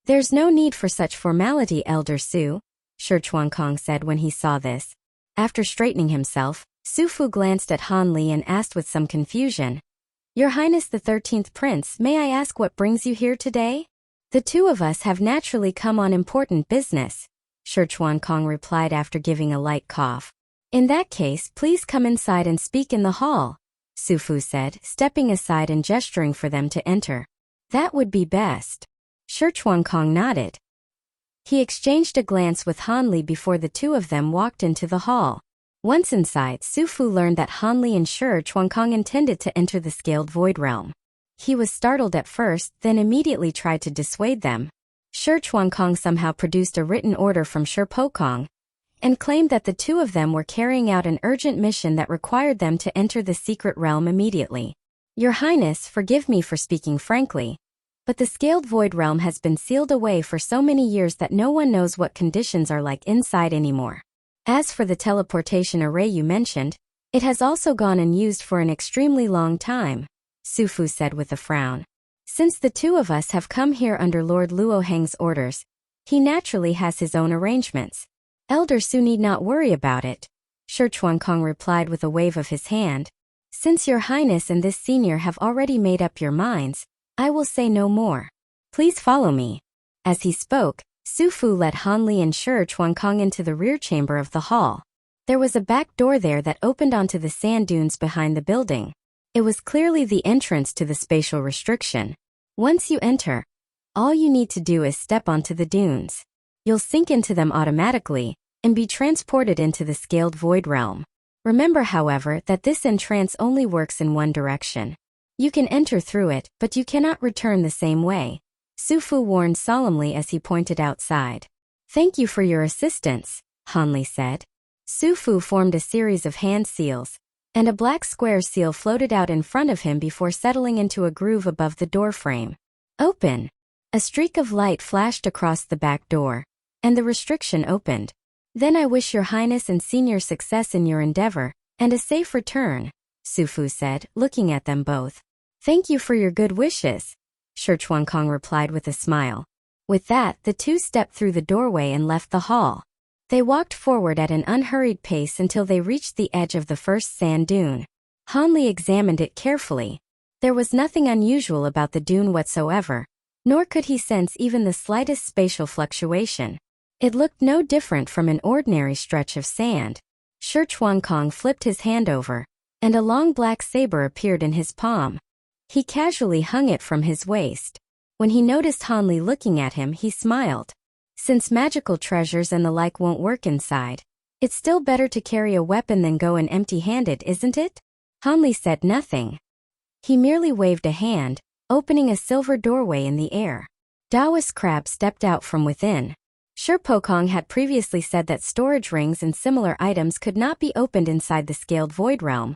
There's no need for such formality, Elder Su, Shi Chuankong said when he saw this. After straightening himself, Su Fu glanced at Han Li and asked with some confusion, Your Highness the 13th Prince, may I ask what brings you here today? The two of us have naturally come on important business, Shi Chuankong replied after giving a light cough. In that case, please come inside and speak in the hall, Su Fu said, stepping aside and gesturing for them to enter. That would be best. Shi Chuankong nodded. He exchanged a glance with Han Li before the two of them walked into the hall. Once inside, Su Fu learned that Han Li and Shi Chuankong intended to enter the scaled void realm. He was startled at first, then immediately tried to dissuade them. Shi Chuankong somehow produced a written order from Shi Pokong and claimed that the two of them were carrying out an urgent mission that required them to enter the secret realm immediately. Your Highness, forgive me for speaking frankly, but the scaled void realm has been sealed away for so many years that no one knows what conditions are like inside anymore. As for the teleportation array you mentioned, it has also gone unused for an extremely long time, Su Fu said with a frown. Since the two of us have come here under Lord Luo Heng's orders, he naturally has his own arrangements. Elder Su need not worry about it, Shi Chuankong replied with a wave of his hand. Since your Highness and this senior have already made up your minds, I will say no more. Please follow me. As he spoke, Su Fu led Han Li and Shi Chuankong into the rear chamber of the hall. There was a back door there that opened onto the sand dunes behind the building. It was clearly the entrance to the spatial restriction. Once you enter, all you need to do is step onto the dunes. You'll sink into them automatically and be transported into the scaled void realm. Remember, however, that this entrance only works in one direction. You can enter through it, but you cannot return the same way, Su Fu warned solemnly as he pointed outside. Thank you for your assistance, Han Li said. Su Fu formed a series of hand seals, and a black square seal floated out in front of him before settling into a groove above the doorframe. Open! A streak of light flashed across the back door, and the restriction opened. Then I wish your Highness and Senior success in your endeavor, and a safe return, Su Fu said, looking at them both. Thank you for your good wishes, Shi Chuankong replied with a smile. With that, the two stepped through the doorway and left the hall. They walked forward at an unhurried pace until they reached the edge of the first sand dune. Han Li examined it carefully. There was nothing unusual about the dune whatsoever, nor could he sense even the slightest spatial fluctuation. It looked no different from an ordinary stretch of sand. Shi Chuankong flipped his hand over, and a long black saber appeared in his palm. He casually hung it from his waist. When he noticed Han Li looking at him, he smiled. Since magical treasures and the like won't work inside, it's still better to carry a weapon than go in empty-handed, isn't it? Han Li said nothing. He merely waved a hand, opening a silver doorway in the air. Daoist crab stepped out from within. Shi Pokong had previously said that storage rings and similar items could not be opened inside the scaled void realm,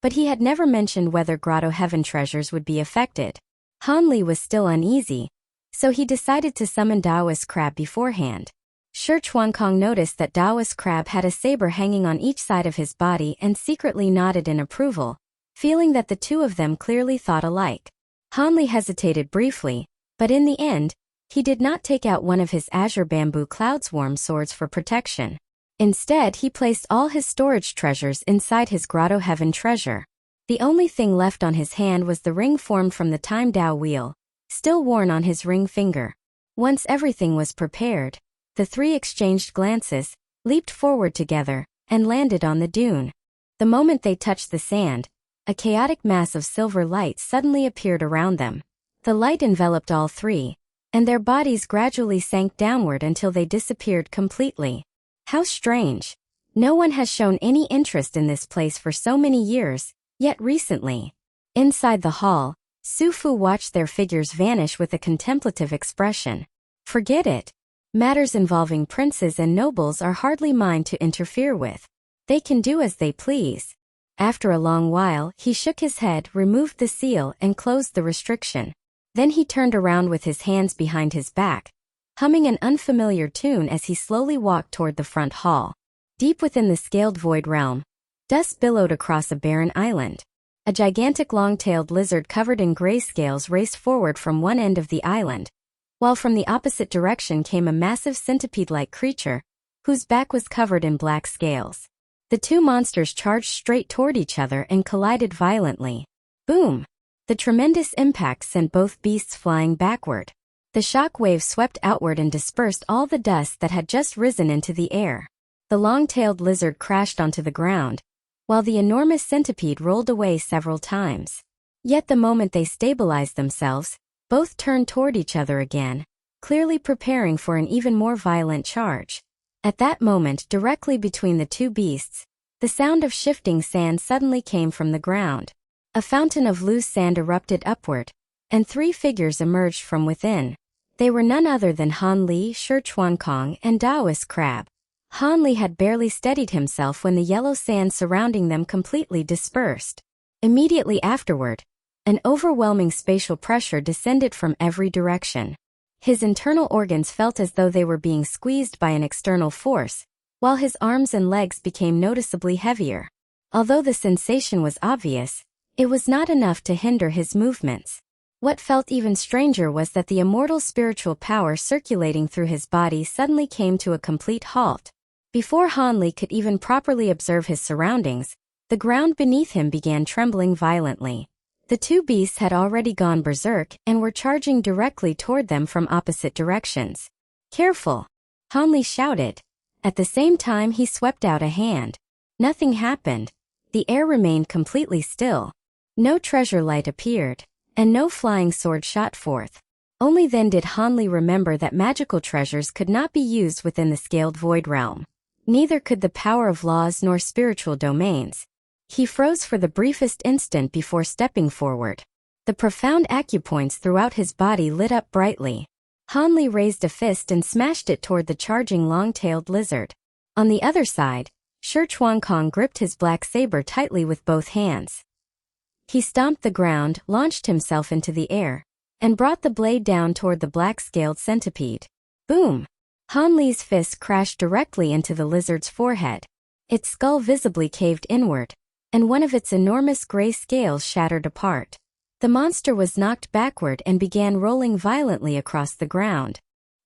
but he had never mentioned whether Grotto Heaven treasures would be affected. Han Li was still uneasy, so he decided to summon Daoist crab beforehand. Shi Chuankong noticed that Daoist crab had a saber hanging on each side of his body and secretly nodded in approval, feeling that the two of them clearly thought alike. Han Li hesitated briefly, but in the end, he did not take out one of his azure bamboo cloudswarm swords for protection. Instead, he placed all his storage treasures inside his Grotto Heaven treasure. The only thing left on his hand was the ring formed from the Time Dao wheel, still worn on his ring finger. Once everything was prepared, the three exchanged glances, leaped forward together, and landed on the dune. The moment they touched the sand, a chaotic mass of silver light suddenly appeared around them. The light enveloped all three, and their bodies gradually sank downward until they disappeared completely. How strange. No one has shown any interest in this place for so many years, yet recently. Inside the hall, Su Fu watched their figures vanish with a contemplative expression. Forget it. Matters involving princes and nobles are hardly mine to interfere with. They can do as they please. After a long while, he shook his head, removed the seal, and closed the restriction. Then he turned around with his hands behind his back, humming an unfamiliar tune as he slowly walked toward the front hall. Deep within the scaled void realm, dust billowed across a barren island. A gigantic long-tailed lizard covered in gray scales raced forward from one end of the island, while from the opposite direction came a massive centipede-like creature, whose back was covered in black scales. The two monsters charged straight toward each other and collided violently. Boom! The tremendous impact sent both beasts flying backward. The shock wave swept outward and dispersed all the dust that had just risen into the air. The long-tailed lizard crashed onto the ground, while the enormous centipede rolled away several times. Yet the moment they stabilized themselves, both turned toward each other again, clearly preparing for an even more violent charge. At that moment, directly between the two beasts, the sound of shifting sand suddenly came from the ground. A fountain of loose sand erupted upward, and three figures emerged from within. They were none other than Han Li, Shi Chuankong, and Daoist Crab. Han Li had barely steadied himself when the yellow sand surrounding them completely dispersed. Immediately afterward, an overwhelming spatial pressure descended from every direction. His internal organs felt as though they were being squeezed by an external force, while his arms and legs became noticeably heavier. Although the sensation was obvious, it was not enough to hinder his movements. What felt even stranger was that the immortal spiritual power circulating through his body suddenly came to a complete halt. Before Han Li could even properly observe his surroundings, the ground beneath him began trembling violently. The two beasts had already gone berserk and were charging directly toward them from opposite directions. "Careful!" Han Li shouted. At the same time he swept out a hand. Nothing happened. The air remained completely still. No treasure light appeared, and no flying sword shot forth. Only then did Han Li remember that magical treasures could not be used within the scaled void realm. Neither could the power of laws nor spiritual domains. He froze for the briefest instant before stepping forward. The profound acupoints throughout his body lit up brightly. Han Li raised a fist and smashed it toward the charging long-tailed lizard. On the other side, Shi Chuankong gripped his black saber tightly with both hands. He stomped the ground, launched himself into the air, and brought the blade down toward the black-scaled centipede. Boom! Han Li's fist crashed directly into the lizard's forehead. Its skull visibly caved inward, and one of its enormous gray scales shattered apart. The monster was knocked backward and began rolling violently across the ground.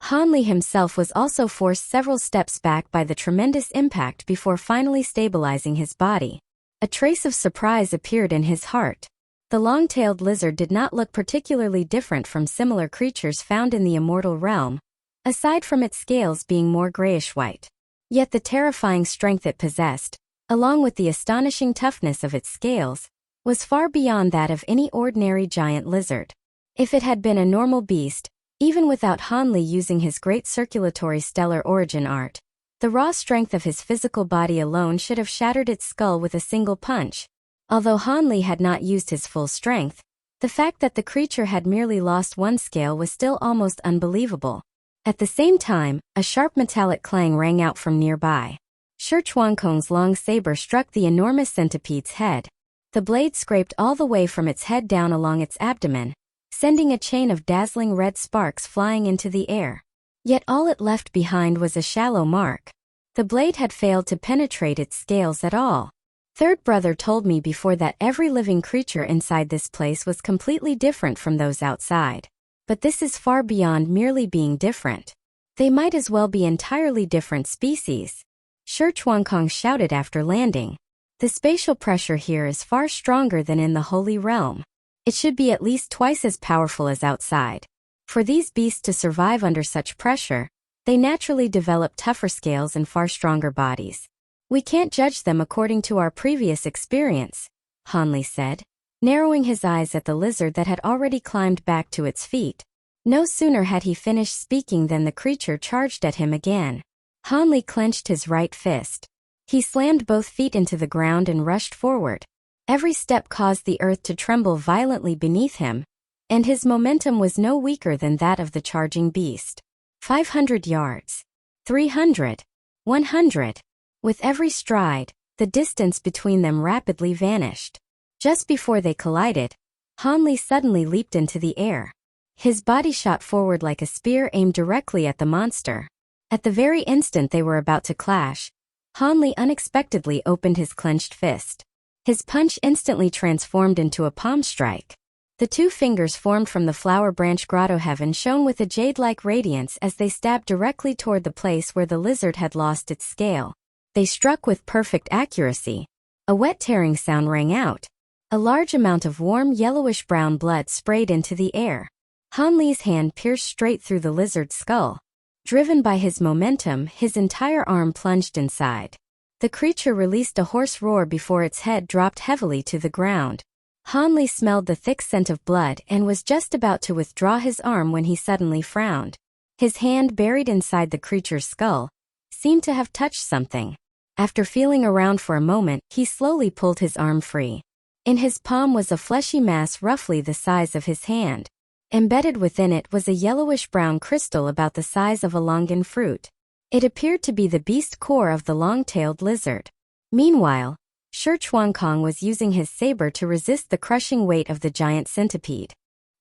Han Li himself was also forced several steps back by the tremendous impact before finally stabilizing his body. A trace of surprise appeared in his heart. The long-tailed lizard did not look particularly different from similar creatures found in the Immortal Realm, aside from its scales being more grayish-white. Yet the terrifying strength it possessed, along with the astonishing toughness of its scales, was far beyond that of any ordinary giant lizard. If it had been a normal beast, even without Han Li using his great circulatory stellar origin art, the raw strength of his physical body alone should have shattered its skull with a single punch. Although Han Li had not used his full strength, the fact that the creature had merely lost one scale was still almost unbelievable. At the same time, a sharp metallic clang rang out from nearby. Shi Chuankong's long saber struck the enormous centipede's head. The blade scraped all the way from its head down along its abdomen, sending a chain of dazzling red sparks flying into the air. Yet all it left behind was a shallow mark. The blade had failed to penetrate its scales at all. Third brother told me before that every living creature inside this place was completely different from those outside. But this is far beyond merely being different. They might as well be entirely different species. Shi Chuankong shouted after landing. The spatial pressure here is far stronger than in the Holy Realm. It should be at least twice as powerful as outside. For these beasts to survive under such pressure, they naturally develop tougher scales and far stronger bodies. We can't judge them according to our previous experience, Han Li said, narrowing his eyes at the lizard that had already climbed back to its feet. No sooner had he finished speaking than the creature charged at him again. Han Li clenched his right fist. He slammed both feet into the ground and rushed forward. Every step caused the earth to tremble violently beneath him, and his momentum was no weaker than that of the charging beast. 500 yards. 300. 100. With every stride, the distance between them rapidly vanished. Just before they collided, Han Li suddenly leaped into the air. His body shot forward like a spear aimed directly at the monster. At the very instant they were about to clash, Han Li unexpectedly opened his clenched fist. His punch instantly transformed into a palm strike. The two fingers formed from the flower branch grotto heaven shone with a jade-like radiance as they stabbed directly toward the place where the lizard had lost its scale. They struck with perfect accuracy. A wet tearing sound rang out. A large amount of warm yellowish-brown blood sprayed into the air. Han Li's hand pierced straight through the lizard's skull. Driven by his momentum, his entire arm plunged inside. The creature released a hoarse roar before its head dropped heavily to the ground. Han Li smelled the thick scent of blood and was just about to withdraw his arm when he suddenly frowned. His hand buried inside the creature's skull seemed to have touched something. After feeling around for a moment, he slowly pulled his arm free. In his palm was a fleshy mass roughly the size of his hand. Embedded within it was a yellowish-brown crystal about the size of a longan fruit. It appeared to be the beast core of the long-tailed lizard. Meanwhile, Shi Chuankong was using his saber to resist the crushing weight of the giant centipede.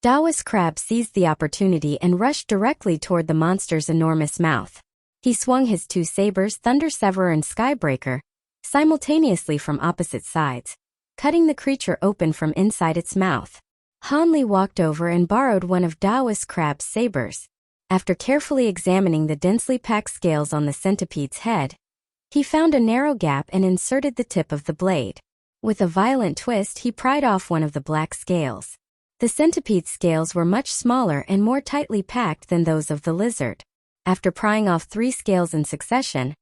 Daoist Crab seized the opportunity and rushed directly toward the monster's enormous mouth. He swung his two sabers, Thunder Severer and Skybreaker, simultaneously from opposite sides, cutting the creature open from inside its mouth. Han Li walked over and borrowed one of Daoist Crab's sabers. After carefully examining the densely packed scales on the centipede's head, he found a narrow gap and inserted the tip of the blade. With a violent twist, he pried off one of the black scales. The centipede's scales were much smaller and more tightly packed than those of the lizard. After prying off 3 scales in succession,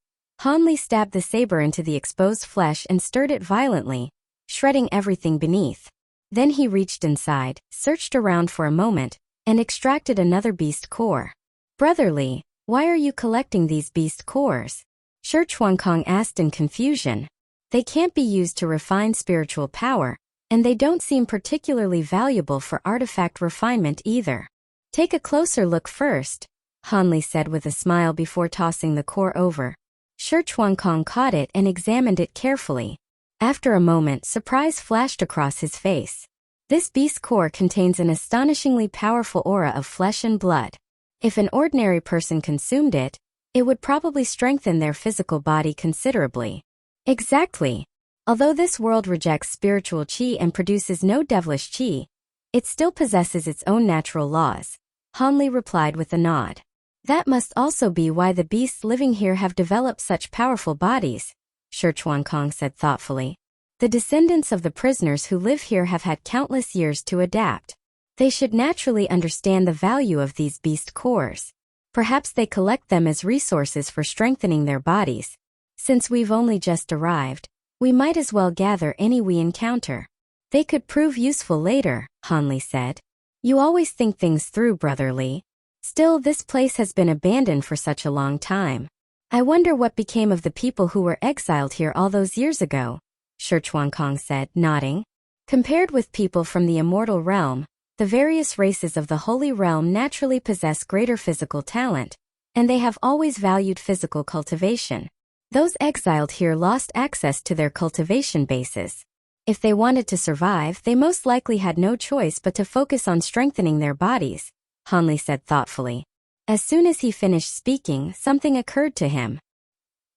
Han Li stabbed the saber into the exposed flesh and stirred it violently, shredding everything beneath. Then he reached inside, searched around for a moment, and extracted another beast core. "Brother Li, why are you collecting these beast cores?" Shi Chuankong asked in confusion. "They can't be used to refine spiritual power, and they don't seem particularly valuable for artifact refinement either." "Take a closer look first," Han Li said with a smile before tossing the core over. Shi Chuankong caught it and examined it carefully. After a moment, surprise flashed across his face. This beast core contains an astonishingly powerful aura of flesh and blood. If an ordinary person consumed it, it would probably strengthen their physical body considerably. Exactly. Although this world rejects spiritual qi and produces no devilish qi, it still possesses its own natural laws, Han Li replied with a nod. That must also be why the beasts living here have developed such powerful bodies, Shi Chuankong said thoughtfully. The descendants of the prisoners who live here have had countless years to adapt. They should naturally understand the value of these beast cores. Perhaps they collect them as resources for strengthening their bodies. Since we've only just arrived, we might as well gather any we encounter. They could prove useful later, Han Li said. You always think things through, Brother Li. Still, this place has been abandoned for such a long time. I wonder what became of the people who were exiled here all those years ago, Shi Chuankong said, nodding. Compared with people from the Immortal Realm, the various races of the Holy Realm naturally possess greater physical talent, and they have always valued physical cultivation. Those exiled here lost access to their cultivation bases. If they wanted to survive, they most likely had no choice but to focus on strengthening their bodies, Han Li said thoughtfully. As soon as he finished speaking, something occurred to him.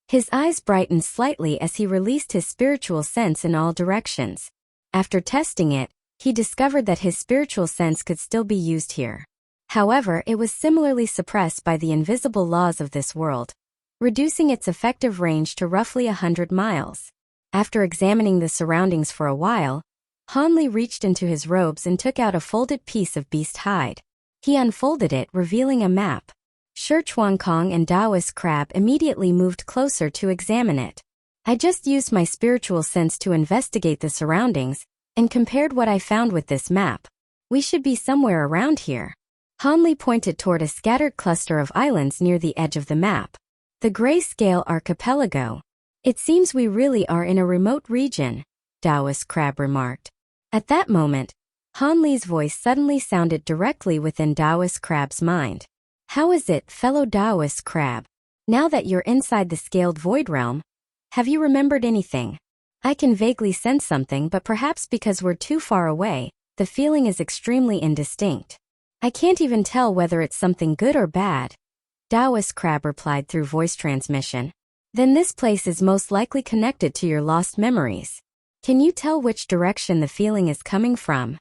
His eyes brightened slightly as he released his spiritual sense in all directions. After testing it, he discovered that his spiritual sense could still be used here. However, it was similarly suppressed by the invisible laws of this world, reducing its effective range to roughly 100 miles. After examining the surroundings for a while, Han Li reached into his robes and took out a folded piece of beast hide. He unfolded it, revealing a map. Shi Chuankong and Daoist Crab immediately moved closer to examine it. I just used my spiritual sense to investigate the surroundings, and compared what I found with this map. We should be somewhere around here. Han Li pointed toward a scattered cluster of islands near the edge of the map. The Grayscale Archipelago. It seems we really are in a remote region, Daoist Crab remarked. At that moment, Han Li's voice suddenly sounded directly within Daoist Crab's mind. How is it, fellow Daoist Crab? Now that you're inside the scaled void realm, have you remembered anything? I can vaguely sense something, but perhaps because we're too far away, the feeling is extremely indistinct. I can't even tell whether it's something good or bad, Daoist Crab replied through voice transmission. Then this place is most likely connected to your lost memories. Can you tell which direction the feeling is coming from?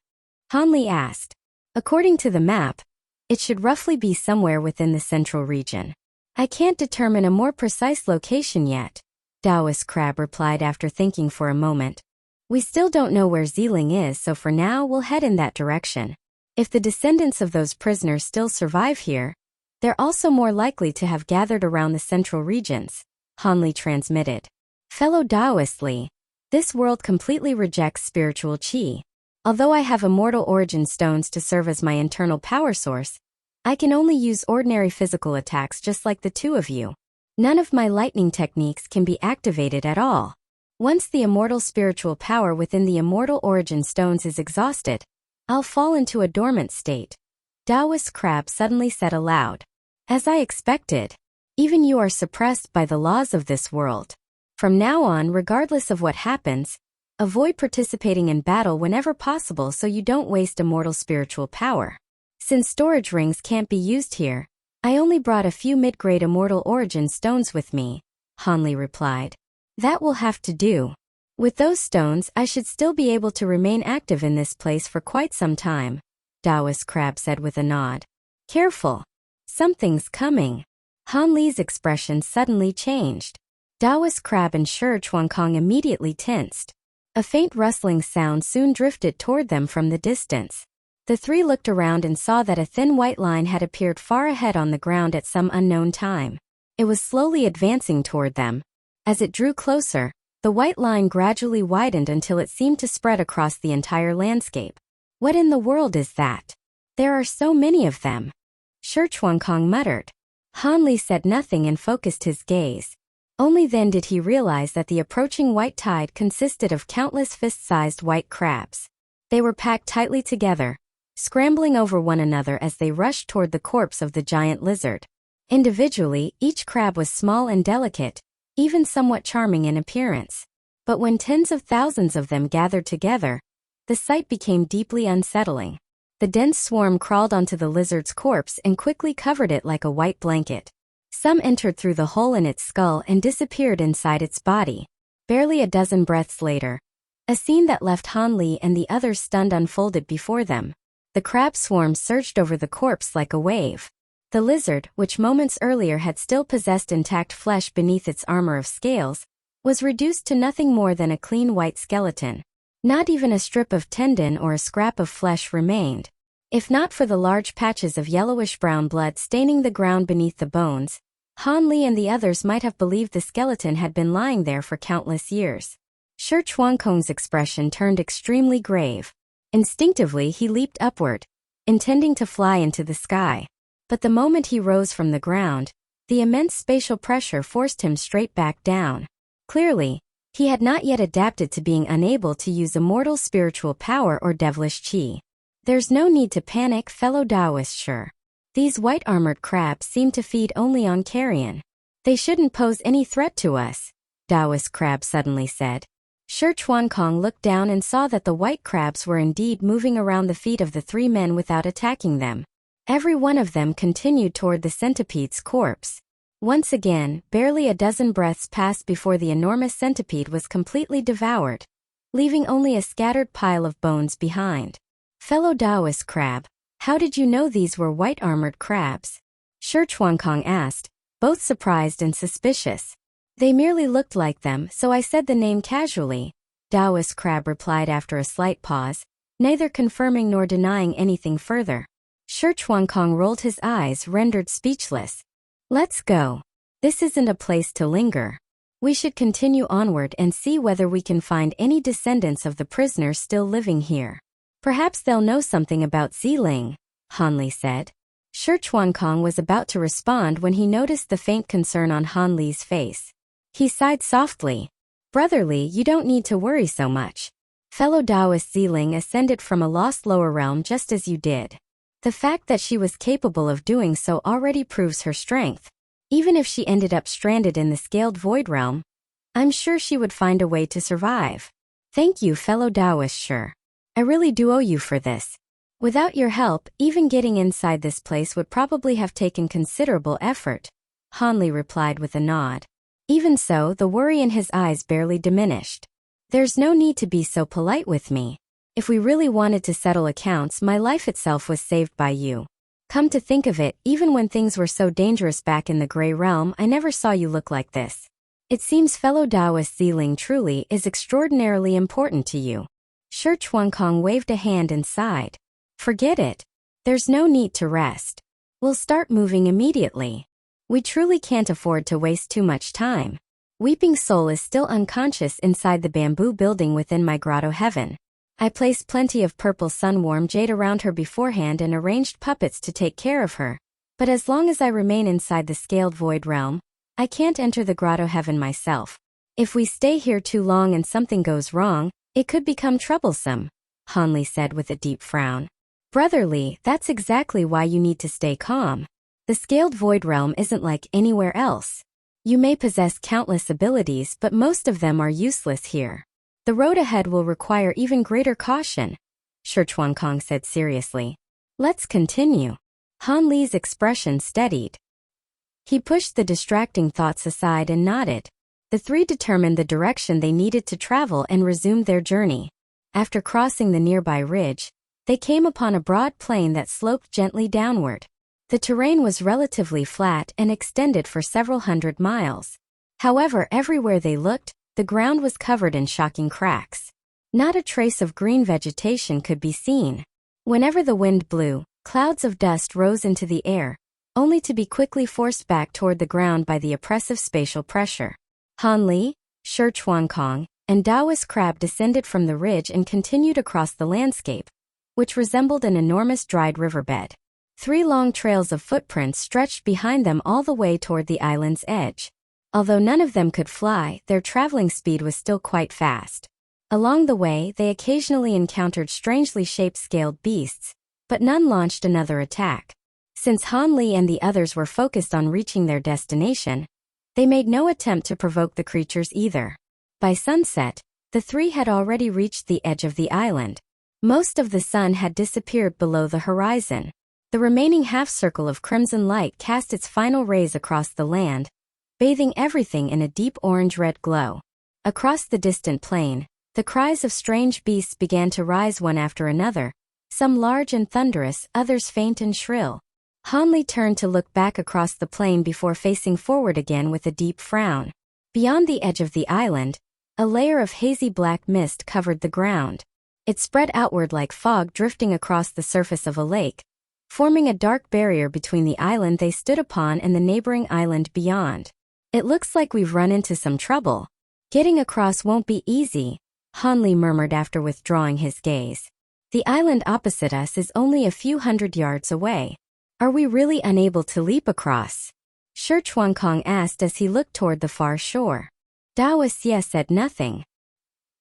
Hanli asked. According to the map, it should roughly be somewhere within the central region. I can't determine a more precise location yet, Taoist Crab replied after thinking for a moment. We still don't know where Xiling is, so for now we'll head in that direction. If the descendants of those prisoners still survive here, they're also more likely to have gathered around the central regions, Hanli transmitted. Fellow Taoist Li, this world completely rejects spiritual qi. Although I have Immortal Origin Stones to serve as my internal power source, I can only use ordinary physical attacks just like the two of you. None of my lightning techniques can be activated at all. Once the immortal spiritual power within the Immortal Origin Stones is exhausted, I'll fall into a dormant state, Taoist Crab suddenly said aloud. As I expected, even you are suppressed by the laws of this world. From now on, regardless of what happens, avoid participating in battle whenever possible so you don't waste immortal spiritual power. Since storage rings can't be used here, I only brought a few mid-grade Immortal Origin Stones with me, Hanli replied. That will have to do. With those stones, I should still be able to remain active in this place for quite some time, Taoist Crab said with a nod. Careful. Something's coming. Hanli's expression suddenly changed. Taoist Crab and Shi Chuankong immediately tensed. A faint rustling sound soon drifted toward them from the distance. The three looked around and saw that a thin white line had appeared far ahead on the ground at some unknown time. It was slowly advancing toward them. As it drew closer, the white line gradually widened until it seemed to spread across the entire landscape. What in the world is that? There are so many of them. Shi Chuankong muttered. Hanli said nothing and focused his gaze. Only then did he realize that the approaching white tide consisted of countless fist-sized white crabs. They were packed tightly together, scrambling over one another as they rushed toward the corpse of the giant lizard. Individually, each crab was small and delicate, even somewhat charming in appearance. But when tens of thousands of them gathered together, the sight became deeply unsettling. The dense swarm crawled onto the lizard's corpse and quickly covered it like a white blanket. Some entered through the hole in its skull and disappeared inside its body. Barely a dozen breaths later, a scene that left Hanli and the others stunned unfolded before them. The crab swarm surged over the corpse like a wave. The lizard, which moments earlier had still possessed intact flesh beneath its armor of scales, was reduced to nothing more than a clean white skeleton. Not even a strip of tendon or a scrap of flesh remained. If not for the large patches of yellowish-brown blood staining the ground beneath the bones, Hanli and the others might have believed the skeleton had been lying there for countless years. Shi Chuankong's expression turned extremely grave. Instinctively, he leaped upward, intending to fly into the sky. But the moment he rose from the ground, the immense spatial pressure forced him straight back down. Clearly, he had not yet adapted to being unable to use immortal spiritual power or devilish qi. There's no need to panic, fellow Taoist Shi. These white-armored crabs seem to feed only on carrion. They shouldn't pose any threat to us, Taoist Crab suddenly said. Shi Chuankong looked down and saw that the white crabs were indeed moving around the feet of the three men without attacking them. Every one of them continued toward the centipede's corpse. Once again, barely a dozen breaths passed before the enormous centipede was completely devoured, leaving only a scattered pile of bones behind. Fellow Taoist Crab, how did you know these were white-armored crabs? Shi Chuankong asked, both surprised and suspicious. They merely looked like them, so I said the name casually, Taoist Crab replied after a slight pause, neither confirming nor denying anything further. Shi Chuankong rolled his eyes, rendered speechless. Let's go. This isn't a place to linger. We should continue onward and see whether we can find any descendants of the prisoners still living here. Perhaps they'll know something about Xiling, Hanli said. Shi Chuankong was about to respond when he noticed the faint concern on Hanli's face. He sighed softly. Brotherly, you don't need to worry so much. Fellow Taoist Xiling ascended from a lost lower realm just as you did. The fact that she was capable of doing so already proves her strength. Even if she ended up stranded in the scaled void realm, I'm sure she would find a way to survive. Thank you, fellow Taoist Shi. I really do owe you for this. Without your help, even getting inside this place would probably have taken considerable effort, Hanli replied with a nod. Even so, the worry in his eyes barely diminished. There's no need to be so polite with me. If we really wanted to settle accounts, my life itself was saved by you. Come to think of it, even when things were so dangerous back in the Grey Realm, I never saw you look like this. It seems fellow Taoist Ziling truly is extraordinarily important to you. Shi Chuankong waved a hand and sighed. Forget it. There's no need to rest. We'll start moving immediately. We truly can't afford to waste too much time. Weeping Soul is still unconscious inside the bamboo building within my grotto heaven. I placed plenty of purple sun-warm jade around her beforehand and arranged puppets to take care of her. But as long as I remain inside the scaled void realm, I can't enter the grotto heaven myself. If we stay here too long and something goes wrong, it could become troublesome, Han Li said with a deep frown. Brotherly, that's exactly why you need to stay calm. The scaled void realm isn't like anywhere else. You may possess countless abilities, but most of them are useless here. The road ahead will require even greater caution, Shi Chuankong said seriously. Let's continue. Han Li's expression steadied. He pushed the distracting thoughts aside and nodded. The three determined the direction they needed to travel and resumed their journey. After crossing the nearby ridge, they came upon a broad plain that sloped gently downward. The terrain was relatively flat and extended for several hundred miles. However, everywhere they looked, the ground was covered in shocking cracks. Not a trace of green vegetation could be seen. Whenever the wind blew, clouds of dust rose into the air, only to be quickly forced back toward the ground by the oppressive spatial pressure. Han Li, Shi Chuankong, and Taoist Crab descended from the ridge and continued across the landscape, which resembled an enormous dried riverbed. 3 long trails of footprints stretched behind them all the way toward the island's edge. Although none of them could fly, their traveling speed was still quite fast. Along the way, they occasionally encountered strangely shaped scaled beasts, but none launched another attack. Since Han Li and the others were focused on reaching their destination, they made no attempt to provoke the creatures either. By sunset, the three had already reached the edge of the island. Most of the sun had disappeared below the horizon. The remaining half-circle of crimson light cast its final rays across the land, bathing everything in a deep orange-red glow. Across the distant plain, the cries of strange beasts began to rise one after another, some large and thunderous, others faint and shrill. Han Li turned to look back across the plain before facing forward again with a deep frown. Beyond the edge of the island, a layer of hazy black mist covered the ground. It spread outward like fog drifting across the surface of a lake, forming a dark barrier between the island they stood upon and the neighboring island beyond. It looks like we've run into some trouble. Getting across won't be easy, Han Li murmured after withdrawing his gaze. The island opposite us is only a few hundred yards away. Are we really unable to leap across? Shi Chuankong asked as he looked toward the far shore. Taoist Ye said nothing.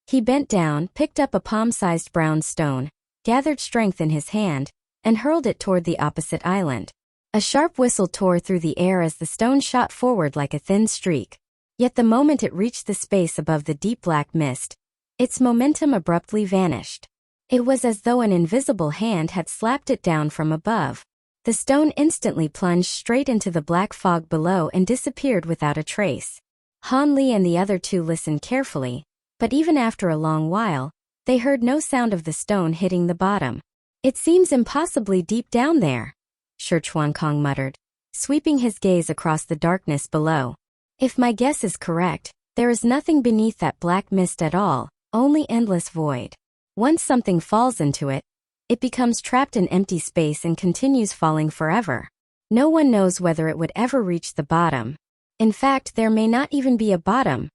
He bent down, picked up a palm-sized brown stone, gathered strength in his hand, and hurled it toward the opposite island. A sharp whistle tore through the air as the stone shot forward like a thin streak. Yet the moment it reached the space above the deep black mist, its momentum abruptly vanished. It was as though an invisible hand had slapped it down from above. The stone instantly plunged straight into the black fog below and disappeared without a trace. Han Li and the other two listened carefully, but even after a long while, they heard no sound of the stone hitting the bottom. It seems impossibly deep down there, Shi Chuankong muttered, sweeping his gaze across the darkness below. If my guess is correct, there is nothing beneath that black mist at all, only endless void. Once something falls into it, it becomes trapped in empty space and continues falling forever. No one knows whether it would ever reach the bottom. In fact, there may not even be a bottom,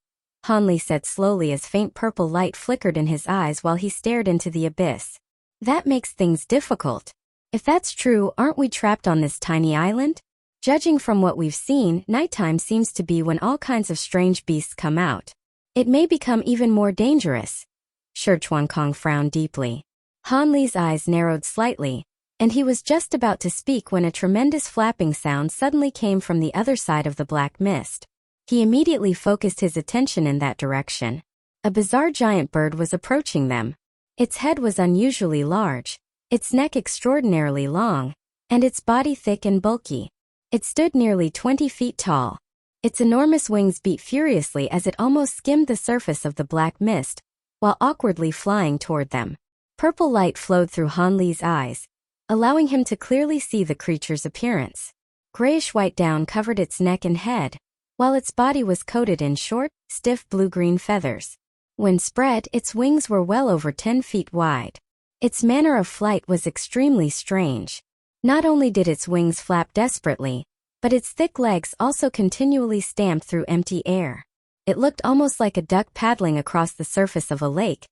Han Li said slowly as faint purple light flickered in his eyes while he stared into the abyss. That makes things difficult. If that's true, aren't we trapped on this tiny island? Judging from what we've seen, nighttime seems to be when all kinds of strange beasts come out. It may become even more dangerous. Shi Chuankong frowned deeply. Han Li's eyes narrowed slightly, and he was just about to speak when a tremendous flapping sound suddenly came from the other side of the black mist. He immediately focused his attention in that direction. A bizarre giant bird was approaching them. Its head was unusually large, its neck extraordinarily long, and its body thick and bulky. It stood nearly 20 feet tall. Its enormous wings beat furiously as it almost skimmed the surface of the black mist, while awkwardly flying toward them. Purple light flowed through Han Li's eyes, allowing him to clearly see the creature's appearance. Grayish-white down covered its neck and head, while its body was coated in short, stiff blue-green feathers. When spread, its wings were well over 10 feet wide. Its manner of flight was extremely strange. Not only did its wings flap desperately, but its thick legs also continually stamped through empty air. It looked almost like a duck paddling across the surface of a lake,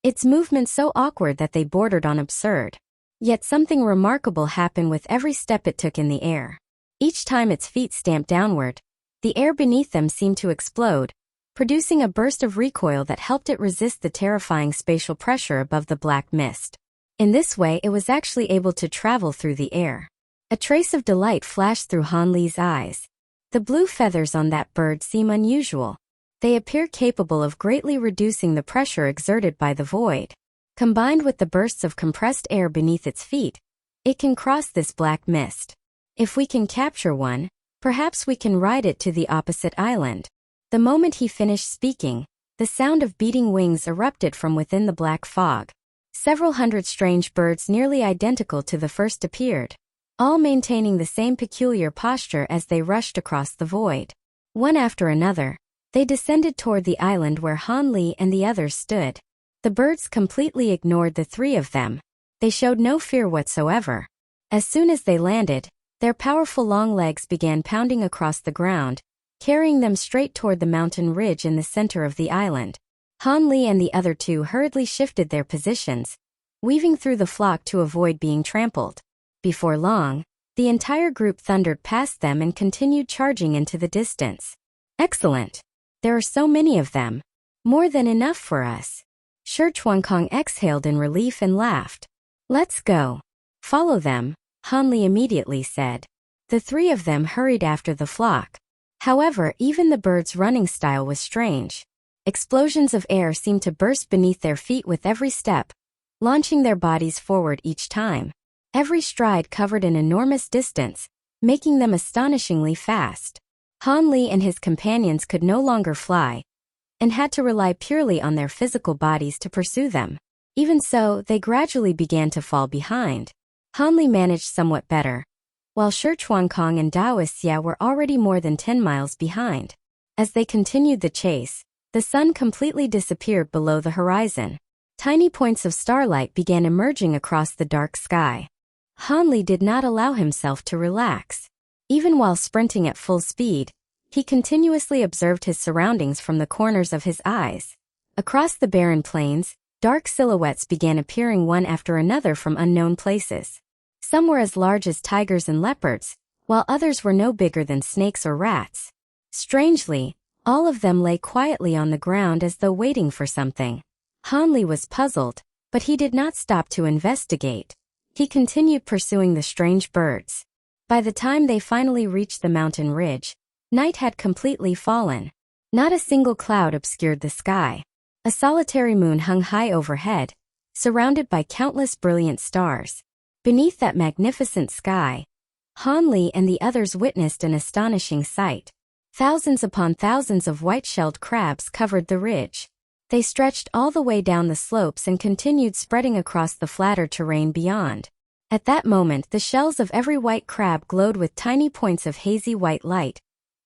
its movements so awkward that they bordered on absurd. Yet something remarkable happened with every step it took in the air. Each time its feet stamped downward, the air beneath them seemed to explode, producing a burst of recoil that helped it resist the terrifying spatial pressure above the black mist. In this way, it was actually able to travel through the air. A trace of delight flashed through Han Li's eyes. The blue feathers on that bird seem unusual. They appear capable of greatly reducing the pressure exerted by the void. Combined with the bursts of compressed air beneath its feet, it can cross this black mist. If we can capture one, perhaps we can ride it to the opposite island. The moment he finished speaking, the sound of beating wings erupted from within the black fog. Several hundred strange birds nearly identical to the first appeared, all maintaining the same peculiar posture as they rushed across the void. One after another, they descended toward the island where Han Li and the others stood. The birds completely ignored the three of them. They showed no fear whatsoever. As soon as they landed, their powerful long legs began pounding across the ground, carrying them straight toward the mountain ridge in the center of the island. Han Li and the other two hurriedly shifted their positions, weaving through the flock to avoid being trampled. Before long, the entire group thundered past them and continued charging into the distance. Excellent! There are so many of them. More than enough for us. Shi Chuankong exhaled in relief and laughed. Let's go. Follow them, Han Li immediately said. The three of them hurried after the flock. However, even the birds' running style was strange. Explosions of air seemed to burst beneath their feet with every step, launching their bodies forward each time. Every stride covered an enormous distance, making them astonishingly fast. Han Li and his companions could no longer fly, and had to rely purely on their physical bodies to pursue them. Even so, they gradually began to fall behind. Han Li managed somewhat better, while Shi Chuankong and Daoxia were already more than 10 miles behind. As they continued the chase, the sun completely disappeared below the horizon. Tiny points of starlight began emerging across the dark sky. Han Li did not allow himself to relax. Even while sprinting at full speed, he continuously observed his surroundings from the corners of his eyes. Across the barren plains, dark silhouettes began appearing one after another from unknown places. Some were as large as tigers and leopards, while others were no bigger than snakes or rats. Strangely, all of them lay quietly on the ground as though waiting for something. Han Li was puzzled, but he did not stop to investigate. He continued pursuing the strange birds. By the time they finally reached the mountain ridge, night had completely fallen. Not a single cloud obscured the sky. A solitary moon hung high overhead, surrounded by countless brilliant stars. Beneath that magnificent sky, Han Li and the others witnessed an astonishing sight. Thousands upon thousands of white-shelled crabs covered the ridge. They stretched all the way down the slopes and continued spreading across the flatter terrain beyond. At that moment, the shells of every white crab glowed with tiny points of hazy white light,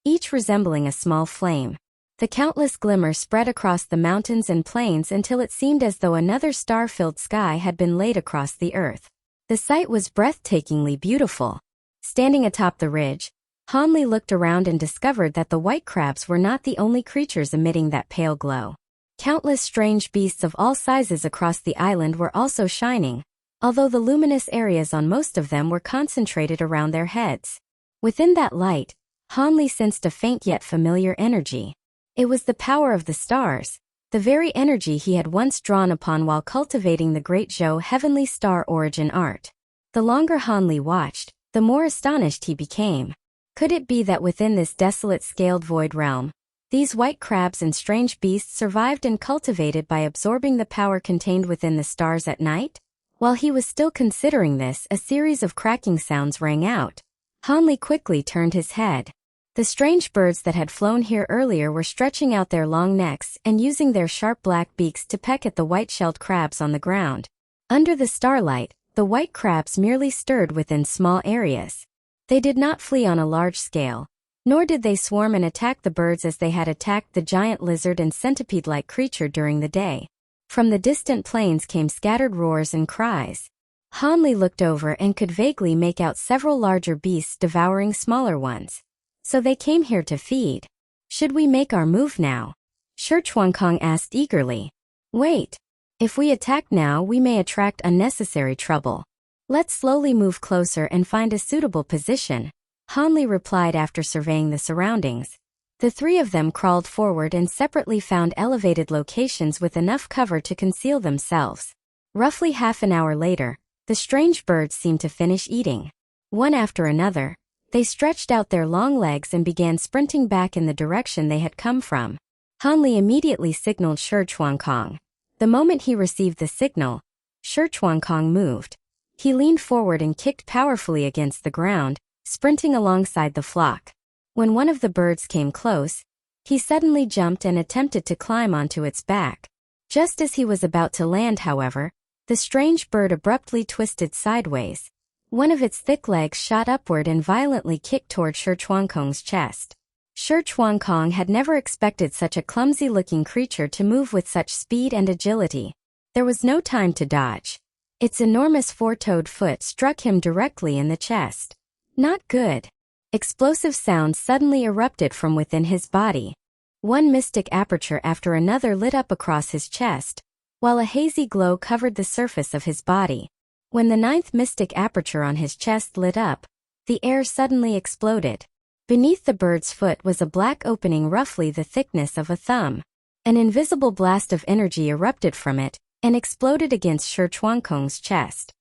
each resembling a small flame. The countless glimmer spread across the mountains and plains until it seemed as though another star-filled sky had been laid across the earth. The sight was breathtakingly beautiful. Standing atop the ridge, Han Li looked around and discovered that the white crabs were not the only creatures emitting that pale glow. Countless strange beasts of all sizes across the island were also shining, although the luminous areas on most of them were concentrated around their heads. Within that light, Han Li sensed a faint yet familiar energy. It was the power of the stars, the very energy he had once drawn upon while cultivating the Great Zhou Heavenly Star Origin art. The longer Han Li watched, the more astonished he became. Could it be that within this desolate scaled void realm, these white crabs and strange beasts survived and cultivated by absorbing the power contained within the stars at night? While he was still considering this, a series of cracking sounds rang out. Han Li quickly turned his head. The strange birds that had flown here earlier were stretching out their long necks and using their sharp black beaks to peck at the white-shelled crabs on the ground. Under the starlight, the white crabs merely stirred within small areas. They did not flee on a large scale, nor did they swarm and attack the birds as they had attacked the giant lizard and centipede-like creature during the day. From the distant plains came scattered roars and cries. Hanli looked over and could vaguely make out several larger beasts devouring smaller ones. So they came here to feed. Should we make our move now? Shurchuankong asked eagerly. Wait. If we attack now, we may attract unnecessary trouble. Let's slowly move closer and find a suitable position, Hanli replied after surveying the surroundings. The three of them crawled forward and separately found elevated locations with enough cover to conceal themselves. Roughly half an hour later, the strange birds seemed to finish eating. One after another, they stretched out their long legs and began sprinting back in the direction they had come from. Hanli immediately signaled Shurchuankong. The moment he received the signal, Shurchuankong moved. He leaned forward and kicked powerfully against the ground, sprinting alongside the flock. When one of the birds came close, he suddenly jumped and attempted to climb onto its back. Just as he was about to land, however, the strange bird abruptly twisted sideways. One of its thick legs shot upward and violently kicked toward Shurchuankong's chest. Shurchuankong had never expected such a clumsy-looking creature to move with such speed and agility. There was no time to dodge. Its enormous four-toed foot struck him directly in the chest. Not good. Explosive sounds suddenly erupted from within his body. One mystic aperture after another lit up across his chest, while a hazy glow covered the surface of his body. When the ninth mystic aperture on his chest lit up, the air suddenly exploded. Beneath the bird's foot was a black opening roughly the thickness of a thumb. An invisible blast of energy erupted from it and exploded against Shurchuankong's chest.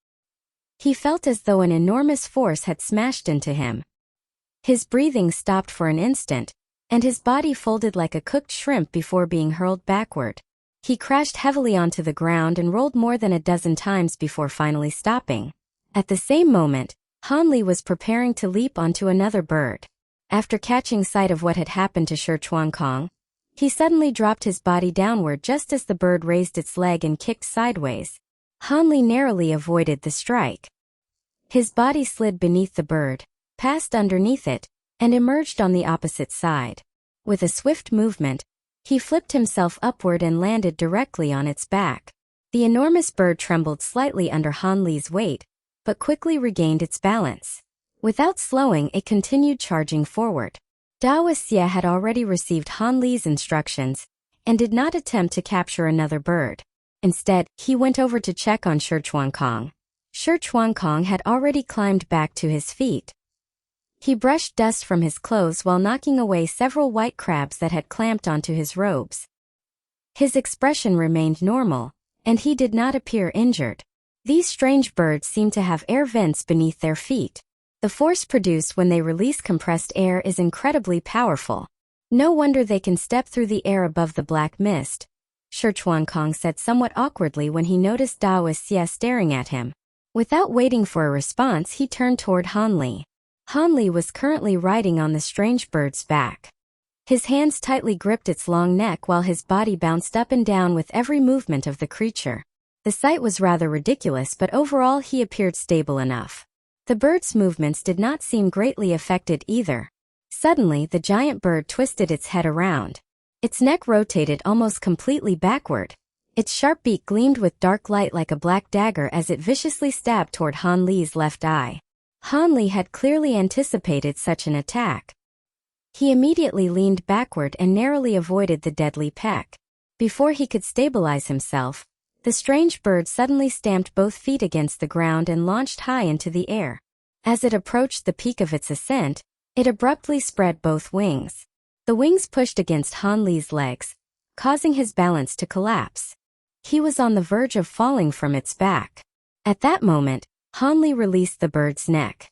He felt as though an enormous force had smashed into him. His breathing stopped for an instant, and his body folded like a cooked shrimp before being hurled backward. He crashed heavily onto the ground and rolled more than a dozen times before finally stopping. At the same moment, Hanli was preparing to leap onto another bird. After catching sight of what had happened to Shurchuankong, he suddenly dropped his body downward just as the bird raised its leg and kicked sideways. Hanli narrowly avoided the strike. His body slid beneath the bird, passed underneath it, and emerged on the opposite side. With a swift movement, he flipped himself upward and landed directly on its back. The enormous bird trembled slightly under Hanli's weight, but quickly regained its balance. Without slowing, it continued charging forward. Donhua Xie had already received Hanli's instructions and did not attempt to capture another bird. Instead, he went over to check on Shurchuankong. Shurchuankong had already climbed back to his feet. He brushed dust from his clothes while knocking away several white crabs that had clamped onto his robes. His expression remained normal, and he did not appear injured. These strange birds seemed to have air vents beneath their feet. The force produced when they release compressed air is incredibly powerful. No wonder they can step through the air above the black mist, Shurchuankong said somewhat awkwardly when he noticed Donhua Xie staring at him. Without waiting for a response, he turned toward Hanli. Hanli was currently riding on the strange bird's back. His hands tightly gripped its long neck while his body bounced up and down with every movement of the creature. The sight was rather ridiculous, but overall he appeared stable enough. The bird's movements did not seem greatly affected either. Suddenly, the giant bird twisted its head around. Its neck rotated almost completely backward. Its sharp beak gleamed with dark light like a black dagger as it viciously stabbed toward Hanli's left eye. Hanli had clearly anticipated such an attack. He immediately leaned backward and narrowly avoided the deadly peck. Before he could stabilize himself, the strange bird suddenly stamped both feet against the ground and launched high into the air. As it approached the peak of its ascent, it abruptly spread both wings. The wings pushed against Hanli's legs, causing his balance to collapse. He was on the verge of falling from its back. At that moment, Hanli released the bird's neck.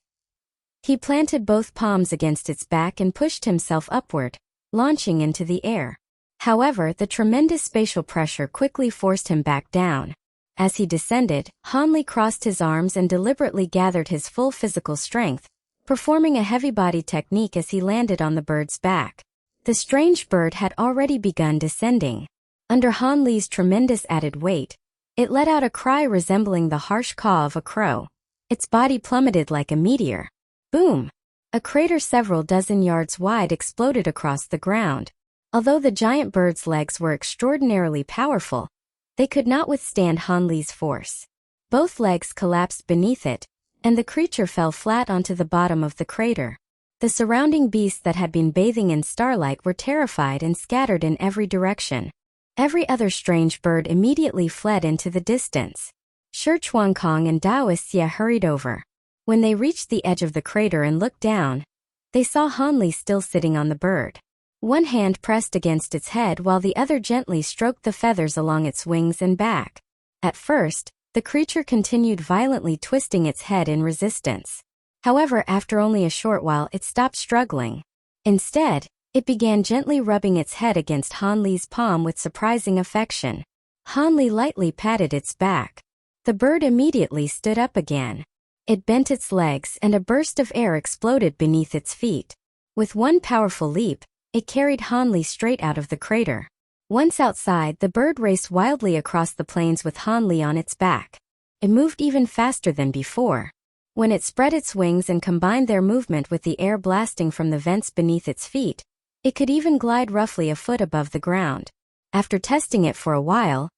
He planted both palms against its back and pushed himself upward, launching into the air. However, the tremendous spatial pressure quickly forced him back down. As he descended, Hanli crossed his arms and deliberately gathered his full physical strength, performing a heavy body technique as he landed on the bird's back. The strange bird had already begun descending. Under Hanli's tremendous added weight, It let out a cry resembling the harsh caw of a crow. Its body plummeted like a meteor. Boom! A crater several dozen yards wide exploded across the ground. Although the giant bird's legs were extraordinarily powerful, they could not withstand Han Li's force. Both legs collapsed beneath it, and the creature fell flat onto the bottom of the crater. The surrounding beasts that had been bathing in starlight were terrified and scattered in every direction. Every other strange bird immediately fled into the distance. Shi Chuankong and Dao Xie hurried over. When they reached the edge of the crater and looked down, they saw Han Li still sitting on the bird. One hand pressed against its head while the other gently stroked the feathers along its wings and back. At first, the creature continued violently twisting its head in resistance. However, after only a short while it stopped struggling. Instead, it began gently rubbing its head against Han Li's palm with surprising affection. Han Li lightly patted its back. The bird immediately stood up again. It bent its legs and a burst of air exploded beneath its feet. With one powerful leap, it carried Han Li straight out of the crater. Once outside, the bird raced wildly across the plains with Han Li on its back. It moved even faster than before. When it spread its wings and combined their movement with the air blasting from the vents beneath its feet, it could even glide roughly a foot above the ground. After testing it for a while,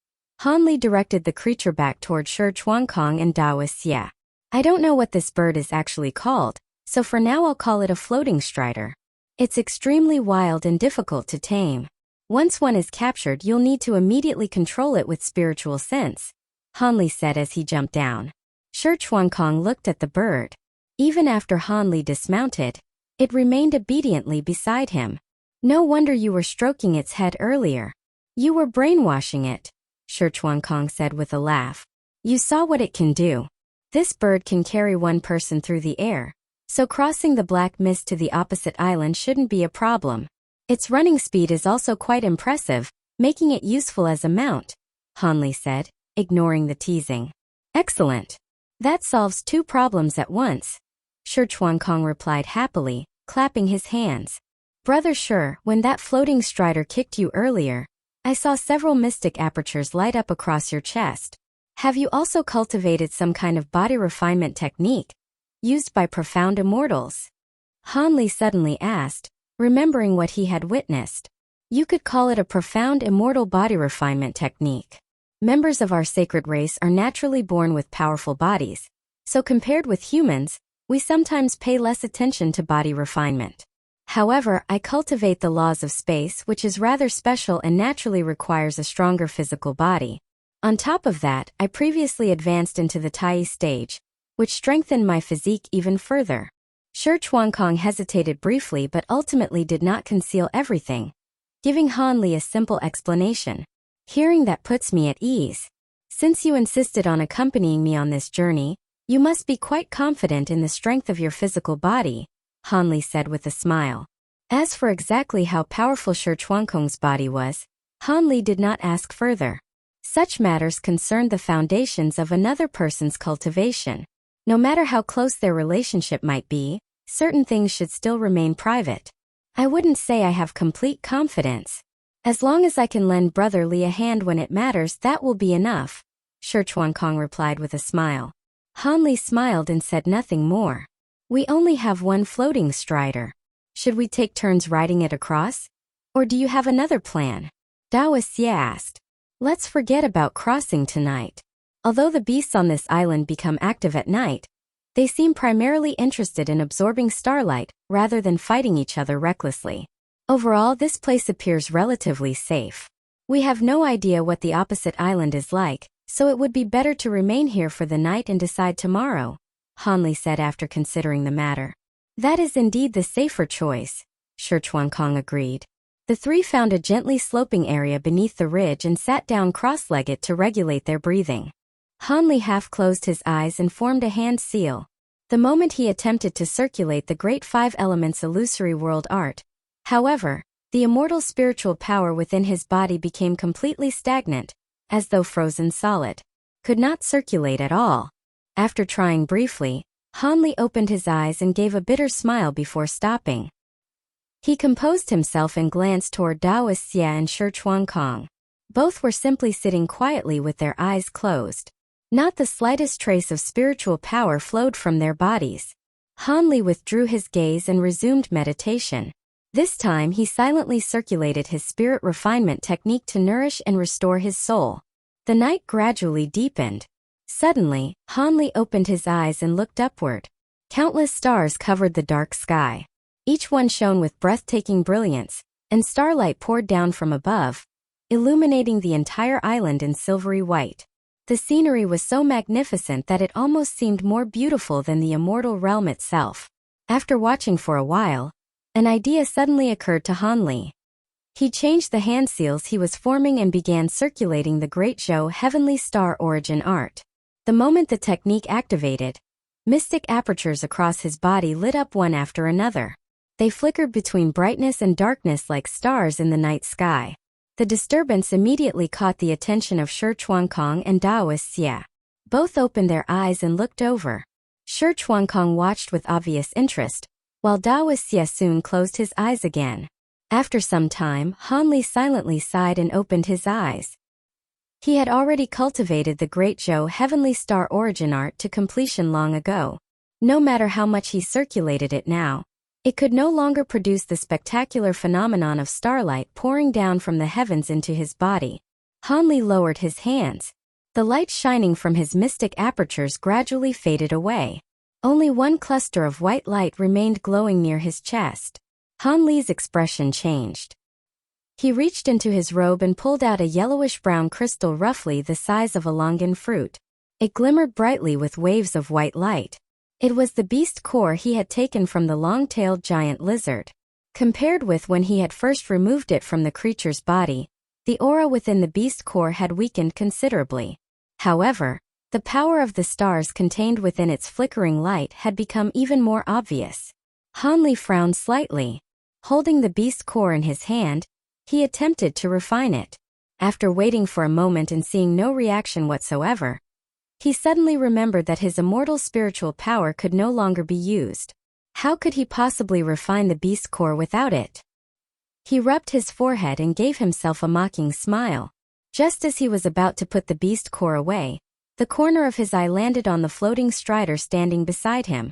Han Li directed the creature back toward Shi Chuankong and Dao Xie. I don't know what this bird is actually called, so for now I'll call it a floating strider. It's extremely wild and difficult to tame. Once one is captured, you'll need to immediately control it with spiritual sense, Han Li said as he jumped down. Shi Chuankong looked at the bird. Even after Han Li dismounted, it remained obediently beside him. No wonder you were stroking its head earlier. You were brainwashing it, Shi Chuankong said with a laugh. You saw what it can do. This bird can carry one person through the air, so crossing the black mist to the opposite island shouldn't be a problem. Its running speed is also quite impressive, making it useful as a mount, Han Li said, ignoring the teasing. Excellent. That solves two problems at once, Shi Chuankong replied happily, clapping his hands. Brother Shi, when that floating strider kicked you earlier, I saw several mystic apertures light up across your chest. Have you also cultivated some kind of body refinement technique, used by profound immortals? Han Li suddenly asked, remembering what he had witnessed. You could call it a profound immortal body refinement technique. Members of our sacred race are naturally born with powerful bodies, so compared with humans, we sometimes pay less attention to body refinement. However, I cultivate the laws of space, which is rather special and naturally requires a stronger physical body. On top of that, I previously advanced into the Tai stage, which strengthened my physique even further. Shi Chuankong hesitated briefly but ultimately did not conceal everything, giving Han Li a simple explanation. Hearing that puts me at ease. Since you insisted on accompanying me on this journey, you must be quite confident in the strength of your physical body, Han Li said with a smile. As for exactly how powerful Shi Chuankong's body was, Han Li did not ask further. Such matters concerned the foundations of another person's cultivation. No matter how close their relationship might be, certain things should still remain private. I wouldn't say I have complete confidence. As long as I can lend Brother Li a hand when it matters, that will be enough, Shi Chuankong replied with a smile. Han Li smiled and said nothing more. We only have one floating strider. Should we take turns riding it across? Or do you have another plan? Dao Xie asked. Let's forget about crossing tonight. Although the beasts on this island become active at night, they seem primarily interested in absorbing starlight rather than fighting each other recklessly. Overall, this place appears relatively safe. We have no idea what the opposite island is like, so it would be better to remain here for the night and decide tomorrow, Han Li said after considering the matter. That is indeed the safer choice, Shi Chuankong agreed. The three found a gently sloping area beneath the ridge and sat down cross-legged to regulate their breathing. Han Li half closed his eyes and formed a hand seal. The moment he attempted to circulate the great five elements illusory world art, however, the immortal spiritual power within his body became completely stagnant, as though frozen solid. Could not circulate at all. After trying briefly, Han Li opened his eyes and gave a bitter smile before stopping. He composed himself and glanced toward Dao Xie and Shi Chuankong. Both were simply sitting quietly with their eyes closed. Not the slightest trace of spiritual power flowed from their bodies. Han Li withdrew his gaze and resumed meditation. This time he silently circulated his spirit refinement technique to nourish and restore his soul. The night gradually deepened. Suddenly, Han Li opened his eyes and looked upward. Countless stars covered the dark sky. Each one shone with breathtaking brilliance, and starlight poured down from above, illuminating the entire island in silvery white. The scenery was so magnificent that it almost seemed more beautiful than the Immortal Realm itself. After watching for a while, an idea suddenly occurred to Han Li. He changed the hand seals he was forming and began circulating the Great Zhou Heavenly Star Origin art. The moment the technique activated, mystic apertures across his body lit up one after another. They flickered between brightness and darkness like stars in the night sky. The disturbance immediately caught the attention of Shi Chuankong and Daoist Xie. Both opened their eyes and looked over. Shi Chuankong watched with obvious interest, while Daoist Xie soon closed his eyes again. After some time, Han Li silently sighed and opened his eyes. He had already cultivated the Great Zhou Heavenly Star Origin art to completion long ago. No matter how much he circulated it now, it could no longer produce the spectacular phenomenon of starlight pouring down from the heavens into his body. Han Li lowered his hands. The light shining from his mystic apertures gradually faded away. Only one cluster of white light remained glowing near his chest. Han Li's expression changed. He reached into his robe and pulled out a yellowish-brown crystal roughly the size of a longan fruit. It glimmered brightly with waves of white light. It was the beast core he had taken from the long-tailed giant lizard. Compared with when he had first removed it from the creature's body, the aura within the beast core had weakened considerably. However, the power of the stars contained within its flickering light had become even more obvious. Han Li frowned slightly. Holding the beast core in his hand, he attempted to refine it. After waiting for a moment and seeing no reaction whatsoever, he suddenly remembered that his immortal spiritual power could no longer be used. How could he possibly refine the beast core without it? He rubbed his forehead and gave himself a mocking smile. Just as he was about to put the beast core away, the corner of his eye landed on the floating strider standing beside him.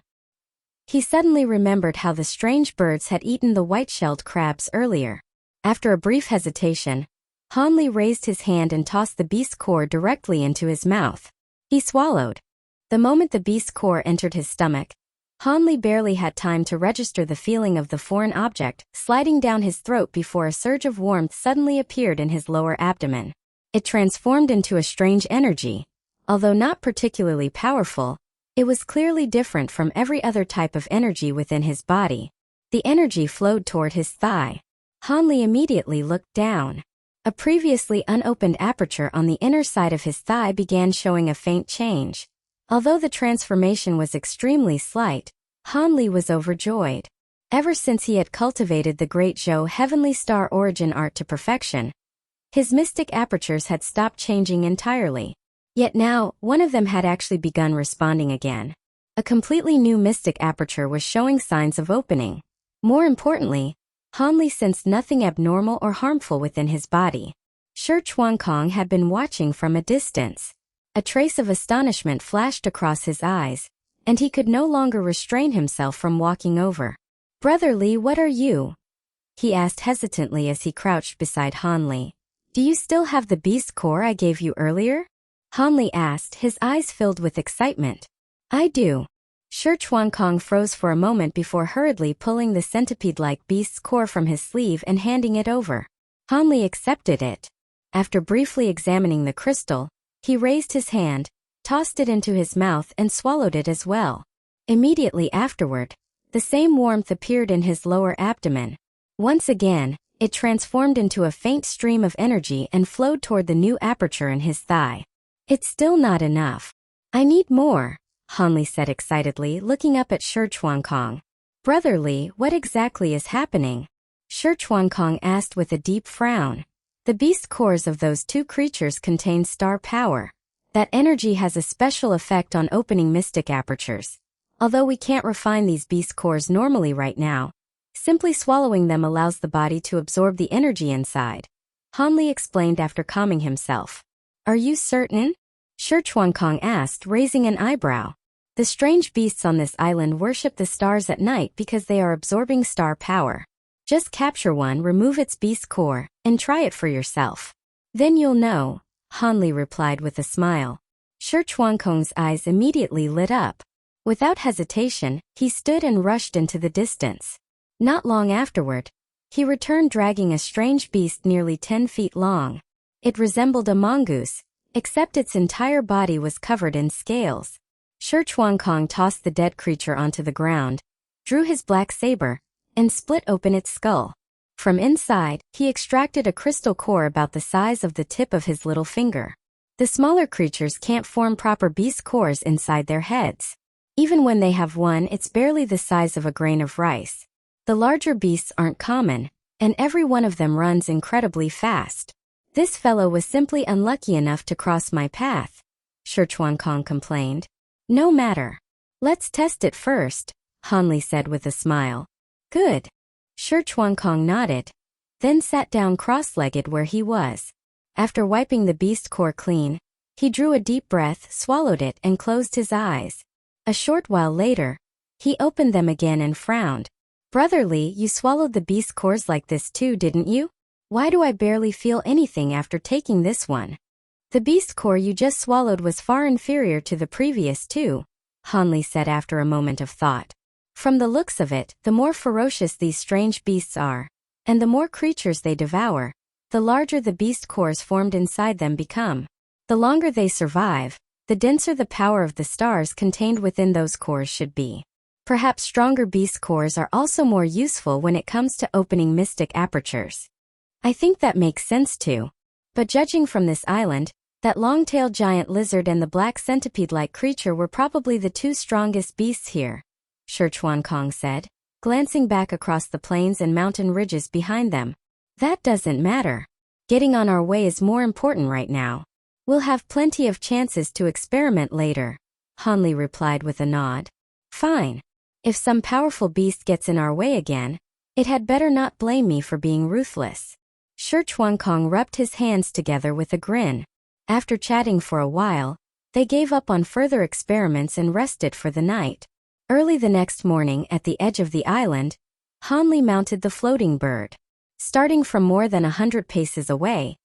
He suddenly remembered how the strange birds had eaten the white-shelled crabs earlier. After a brief hesitation, Han Li raised his hand and tossed the beast core directly into his mouth. He swallowed. The moment the beast core entered his stomach, Han Li barely had time to register the feeling of the foreign object sliding down his throat before a surge of warmth suddenly appeared in his lower abdomen. It transformed into a strange energy. Although not particularly powerful, it was clearly different from every other type of energy within his body. The energy flowed toward his thigh. Han Li immediately looked down. A previously unopened aperture on the inner side of his thigh began showing a faint change. Although the transformation was extremely slight, Han Li was overjoyed. Ever since he had cultivated the Great Zhou Heavenly Star Origin art to perfection, his mystic apertures had stopped changing entirely. Yet now, one of them had actually begun responding again. A completely new mystic aperture was showing signs of opening. More importantly, Han Li sensed nothing abnormal or harmful within his body. Shi Chuankong had been watching from a distance. A trace of astonishment flashed across his eyes, and he could no longer restrain himself from walking over. "Brother Li, what are you?" he asked hesitantly as he crouched beside Han Li. "Do you still have the beast core I gave you earlier?" Han Li asked, his eyes filled with excitement. "I do." Shi Chuankong froze for a moment before hurriedly pulling the centipede-like beast's core from his sleeve and handing it over. Han Li accepted it. After briefly examining the crystal, he raised his hand, tossed it into his mouth and swallowed it as well. Immediately afterward, the same warmth appeared in his lower abdomen. Once again, it transformed into a faint stream of energy and flowed toward the new aperture in his thigh. "It's still not enough. I need more," Han Li said excitedly, looking up at Shi Chuankong. "Brother Li, what exactly is happening?" Shi Chuankong asked with a deep frown. "The beast cores of those two creatures contain star power. That energy has a special effect on opening mystic apertures. Although we can't refine these beast cores normally right now, simply swallowing them allows the body to absorb the energy inside. Hanli explained after calming himself. Are you certain? Shi Chuankong asked, raising an eyebrow. The strange beasts on this island worship the stars at night because they are absorbing star power. Just capture one, remove its beast core, and try it for yourself. Then you'll know, Hanli replied with a smile. Shi Chuankong's eyes immediately lit up. Without hesitation, he stood and rushed into the distance. Not long afterward, he returned dragging a strange beast nearly 10 feet long. It resembled a mongoose, except its entire body was covered in scales. Shi Chuankong tossed the dead creature onto the ground, drew his black saber, and split open its skull. From inside, he extracted a crystal core about the size of the tip of his little finger. The smaller creatures can't form proper beast cores inside their heads. Even when they have one, it's barely the size of a grain of rice. The larger beasts aren't common, and every one of them runs incredibly fast. This fellow was simply unlucky enough to cross my path, Shi Chuankong complained. No matter. Let's test it first, Hanli said with a smile. Good. Shi Chuankong nodded, then sat down cross-legged where he was. After wiping the beast core clean, he drew a deep breath, swallowed it, and closed his eyes. A short while later, he opened them again and frowned. Brotherly, you swallowed the beast cores like this too, didn't you? Why do I barely feel anything after taking this one? The beast core you just swallowed was far inferior to the previous two, Hanli said after a moment of thought. From the looks of it, the more ferocious these strange beasts are, and the more creatures they devour, the larger the beast cores formed inside them become. The longer they survive, the denser the power of the stars contained within those cores should be. Perhaps stronger beast cores are also more useful when it comes to opening mystic apertures. I think that makes sense too. But judging from this island, that long-tailed giant lizard and the black centipede-like creature were probably the two strongest beasts here, Shi Chuankong said, glancing back across the plains and mountain ridges behind them. That doesn't matter. Getting on our way is more important right now. We'll have plenty of chances to experiment later, Hanli replied with a nod. Fine. If some powerful beast gets in our way again, it had better not blame me for being ruthless. Shi Chuankong rubbed his hands together with a grin. After chatting for a while, they gave up on further experiments and rested for the night. Early the next morning at the edge of the island, Hanli mounted the floating bird. Starting from more than 100 paces away,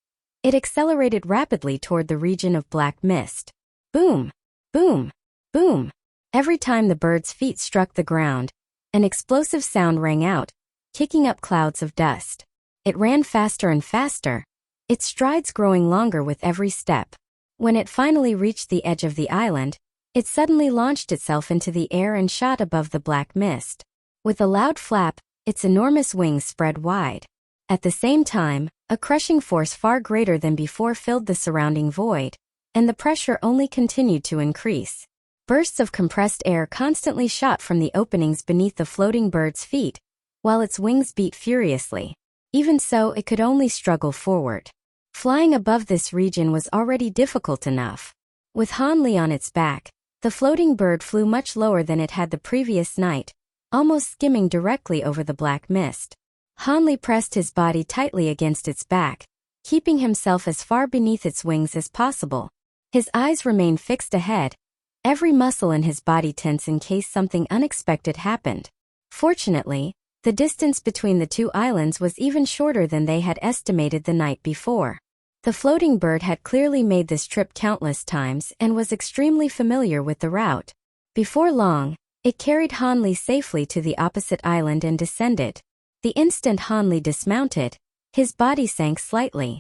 it accelerated rapidly toward the region of black mist. Boom! Boom! Boom! Every time the bird's feet struck the ground, an explosive sound rang out, kicking up clouds of dust. It ran faster and faster, its strides growing longer with every step. When it finally reached the edge of the island, it suddenly launched itself into the air and shot above the black mist. With a loud flap, its enormous wings spread wide. At the same time, a crushing force far greater than before filled the surrounding void, and the pressure only continued to increase. Bursts of compressed air constantly shot from the openings beneath the floating bird's feet, while its wings beat furiously. Even so, it could only struggle forward. Flying above this region was already difficult enough. With Hanli on its back, the floating bird flew much lower than it had the previous night, almost skimming directly over the black mist. Hanli pressed his body tightly against its back, keeping himself as far beneath its wings as possible. His eyes remained fixed ahead, every muscle in his body tense in case something unexpected happened. Fortunately, the distance between the two islands was even shorter than they had estimated the night before. The floating bird had clearly made this trip countless times and was extremely familiar with the route. Before long, it carried Hanli safely to the opposite island and descended. The instant Hanli dismounted, his body sank slightly.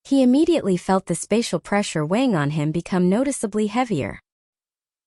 He immediately felt the spatial pressure weighing on him become noticeably heavier.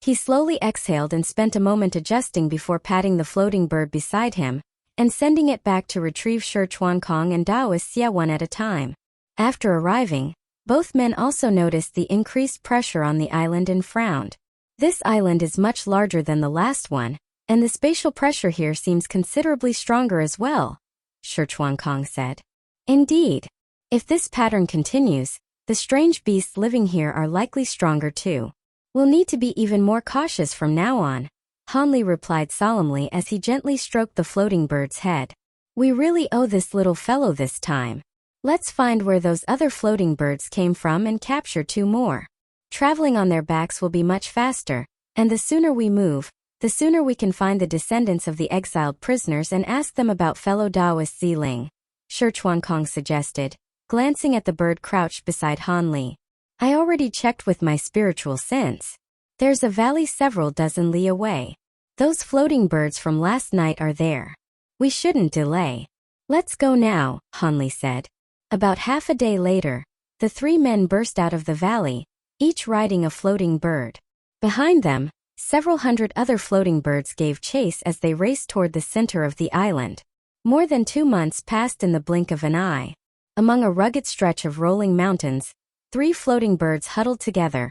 He slowly exhaled and spent a moment adjusting before patting the floating bird beside him and sending it back to retrieve Shi Chuankong and Taoist Xia one at a time. After arriving, both men also noticed the increased pressure on the island and frowned. This island is much larger than the last one, and the spatial pressure here seems considerably stronger as well, Shi Chuankong said. Indeed. If this pattern continues, the strange beasts living here are likely stronger too. We'll need to be even more cautious from now on, Hanli replied solemnly as he gently stroked the floating bird's head. We really owe this little fellow this time. Let's find where those other floating birds came from and capture 2 more. Traveling on their backs will be much faster, and the sooner we move, the sooner we can find the descendants of the exiled prisoners and ask them about fellow Taoist Ziling, Shi Chuankong suggested, glancing at the bird crouched beside Han Li. I already checked with my spiritual sense. There's a valley several dozen li away. Those floating birds from last night are there. We shouldn't delay. Let's go now, Han Li said. About half a day later, the 3 men burst out of the valley, each riding a floating bird. Behind them, several hundred other floating birds gave chase as they raced toward the center of the island. More than 2 months passed in the blink of an eye. Among a rugged stretch of rolling mountains, 3 floating birds huddled together,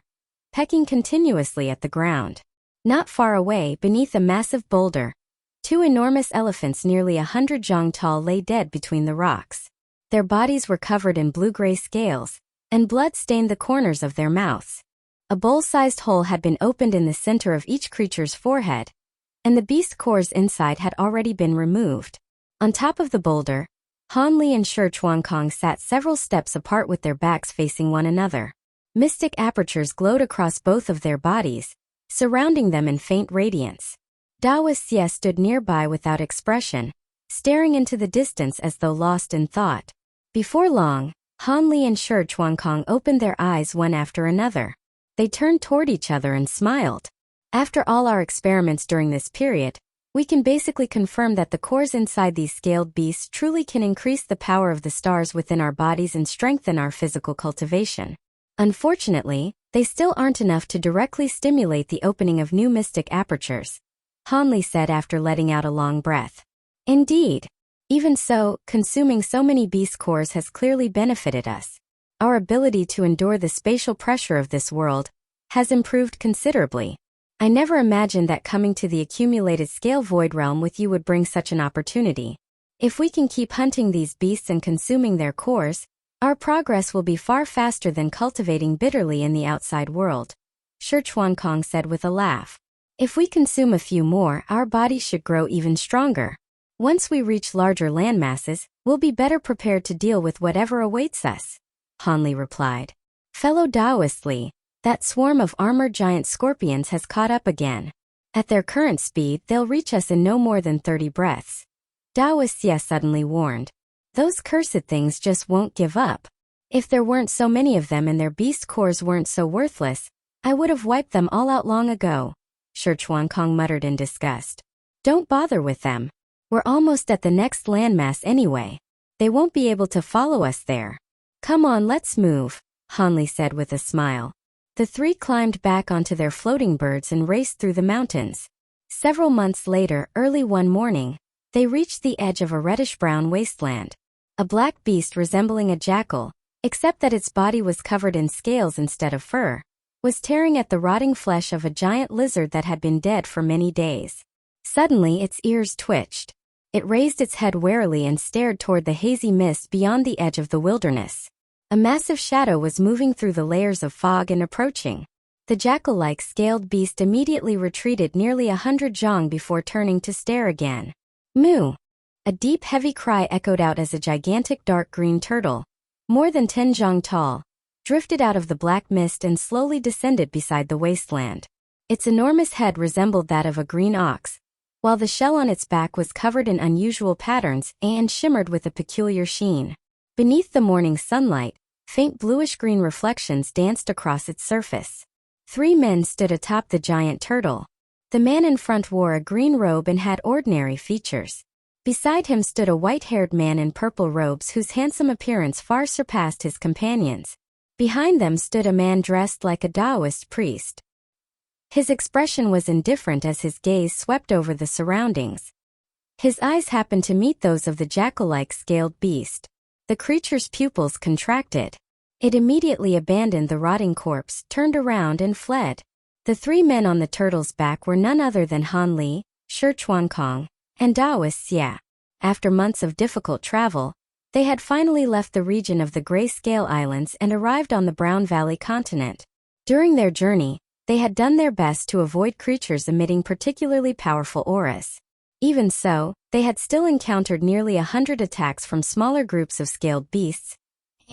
pecking continuously at the ground. Not far away, beneath a massive boulder, 2 enormous elephants nearly 100 zhang tall lay dead between the rocks. Their bodies were covered in blue-gray scales, and blood stained the corners of their mouths. A bowl-sized hole had been opened in the center of each creature's forehead, and the beast cores inside had already been removed. On top of the boulder, Han Li and Shi Chuankong sat several steps apart with their backs facing one another. Mystic apertures glowed across both of their bodies, surrounding them in faint radiance. Dawa Xie stood nearby without expression, staring into the distance as though lost in thought. Before long, Han Li and Shi Chuankong opened their eyes one after another. They turned toward each other and smiled. After all our experiments during this period, we can basically confirm that the cores inside these scaled beasts truly can increase the power of the stars within our bodies and strengthen our physical cultivation. Unfortunately, they still aren't enough to directly stimulate the opening of new mystic apertures, Han Li said after letting out a long breath. Indeed. Even so, consuming so many beast cores has clearly benefited us. Our ability to endure the spatial pressure of this world has improved considerably. I never imagined that coming to the accumulated scale void realm with you would bring such an opportunity. If we can keep hunting these beasts and consuming their cores, our progress will be far faster than cultivating bitterly in the outside world, Shi Chuankong said with a laugh. If we consume a few more, our bodies should grow even stronger. Once we reach larger landmasses, we'll be better prepared to deal with whatever awaits us, Han Li replied. Fellow Taoist Li, that swarm of armored giant scorpions has caught up again. At their current speed, they'll reach us in no more than 30 breaths. Taoist Xie suddenly warned. Those cursed things just won't give up. If there weren't so many of them and their beast cores weren't so worthless, I would have wiped them all out long ago, Shi Chuankong muttered in disgust. Don't bother with them. We're almost at the next landmass anyway. They won't be able to follow us there. Come on, let's move, Han Li said with a smile. The 3 climbed back onto their floating birds and raced through the mountains. Several months later, early one morning, they reached the edge of a reddish-brown wasteland. A black beast resembling a jackal, except that its body was covered in scales instead of fur, was tearing at the rotting flesh of a giant lizard that had been dead for many days. Suddenly its ears twitched. It raised its head warily and stared toward the hazy mist beyond the edge of the wilderness. A massive shadow was moving through the layers of fog and approaching. The jackal-like scaled beast immediately retreated nearly 100 zhang before turning to stare again. Moo! A deep heavy cry echoed out as a gigantic dark green turtle, more than 10 zhang tall, drifted out of the black mist and slowly descended beside the wasteland. Its enormous head resembled that of a green ox, while the shell on its back was covered in unusual patterns and shimmered with a peculiar sheen. Beneath the morning sunlight, faint bluish-green reflections danced across its surface. 3 men stood atop the giant turtle. The man in front wore a green robe and had ordinary features. Beside him stood a white-haired man in purple robes whose handsome appearance far surpassed his companions. Behind them stood a man dressed like a Taoist priest. His expression was indifferent as his gaze swept over the surroundings. His eyes happened to meet those of the jackal-like scaled beast. The creature's pupils contracted. It immediately abandoned the rotting corpse, turned around and fled. The 3 men on the turtle's back were none other than Han Li, Shi Chuankong, and Taoist Xie. After months of difficult travel, they had finally left the region of the Gray Scale Islands and arrived on the Brown Valley continent. During their journey, they had done their best to avoid creatures emitting particularly powerful auras. Even so, they had still encountered nearly 100 attacks from smaller groups of scaled beasts,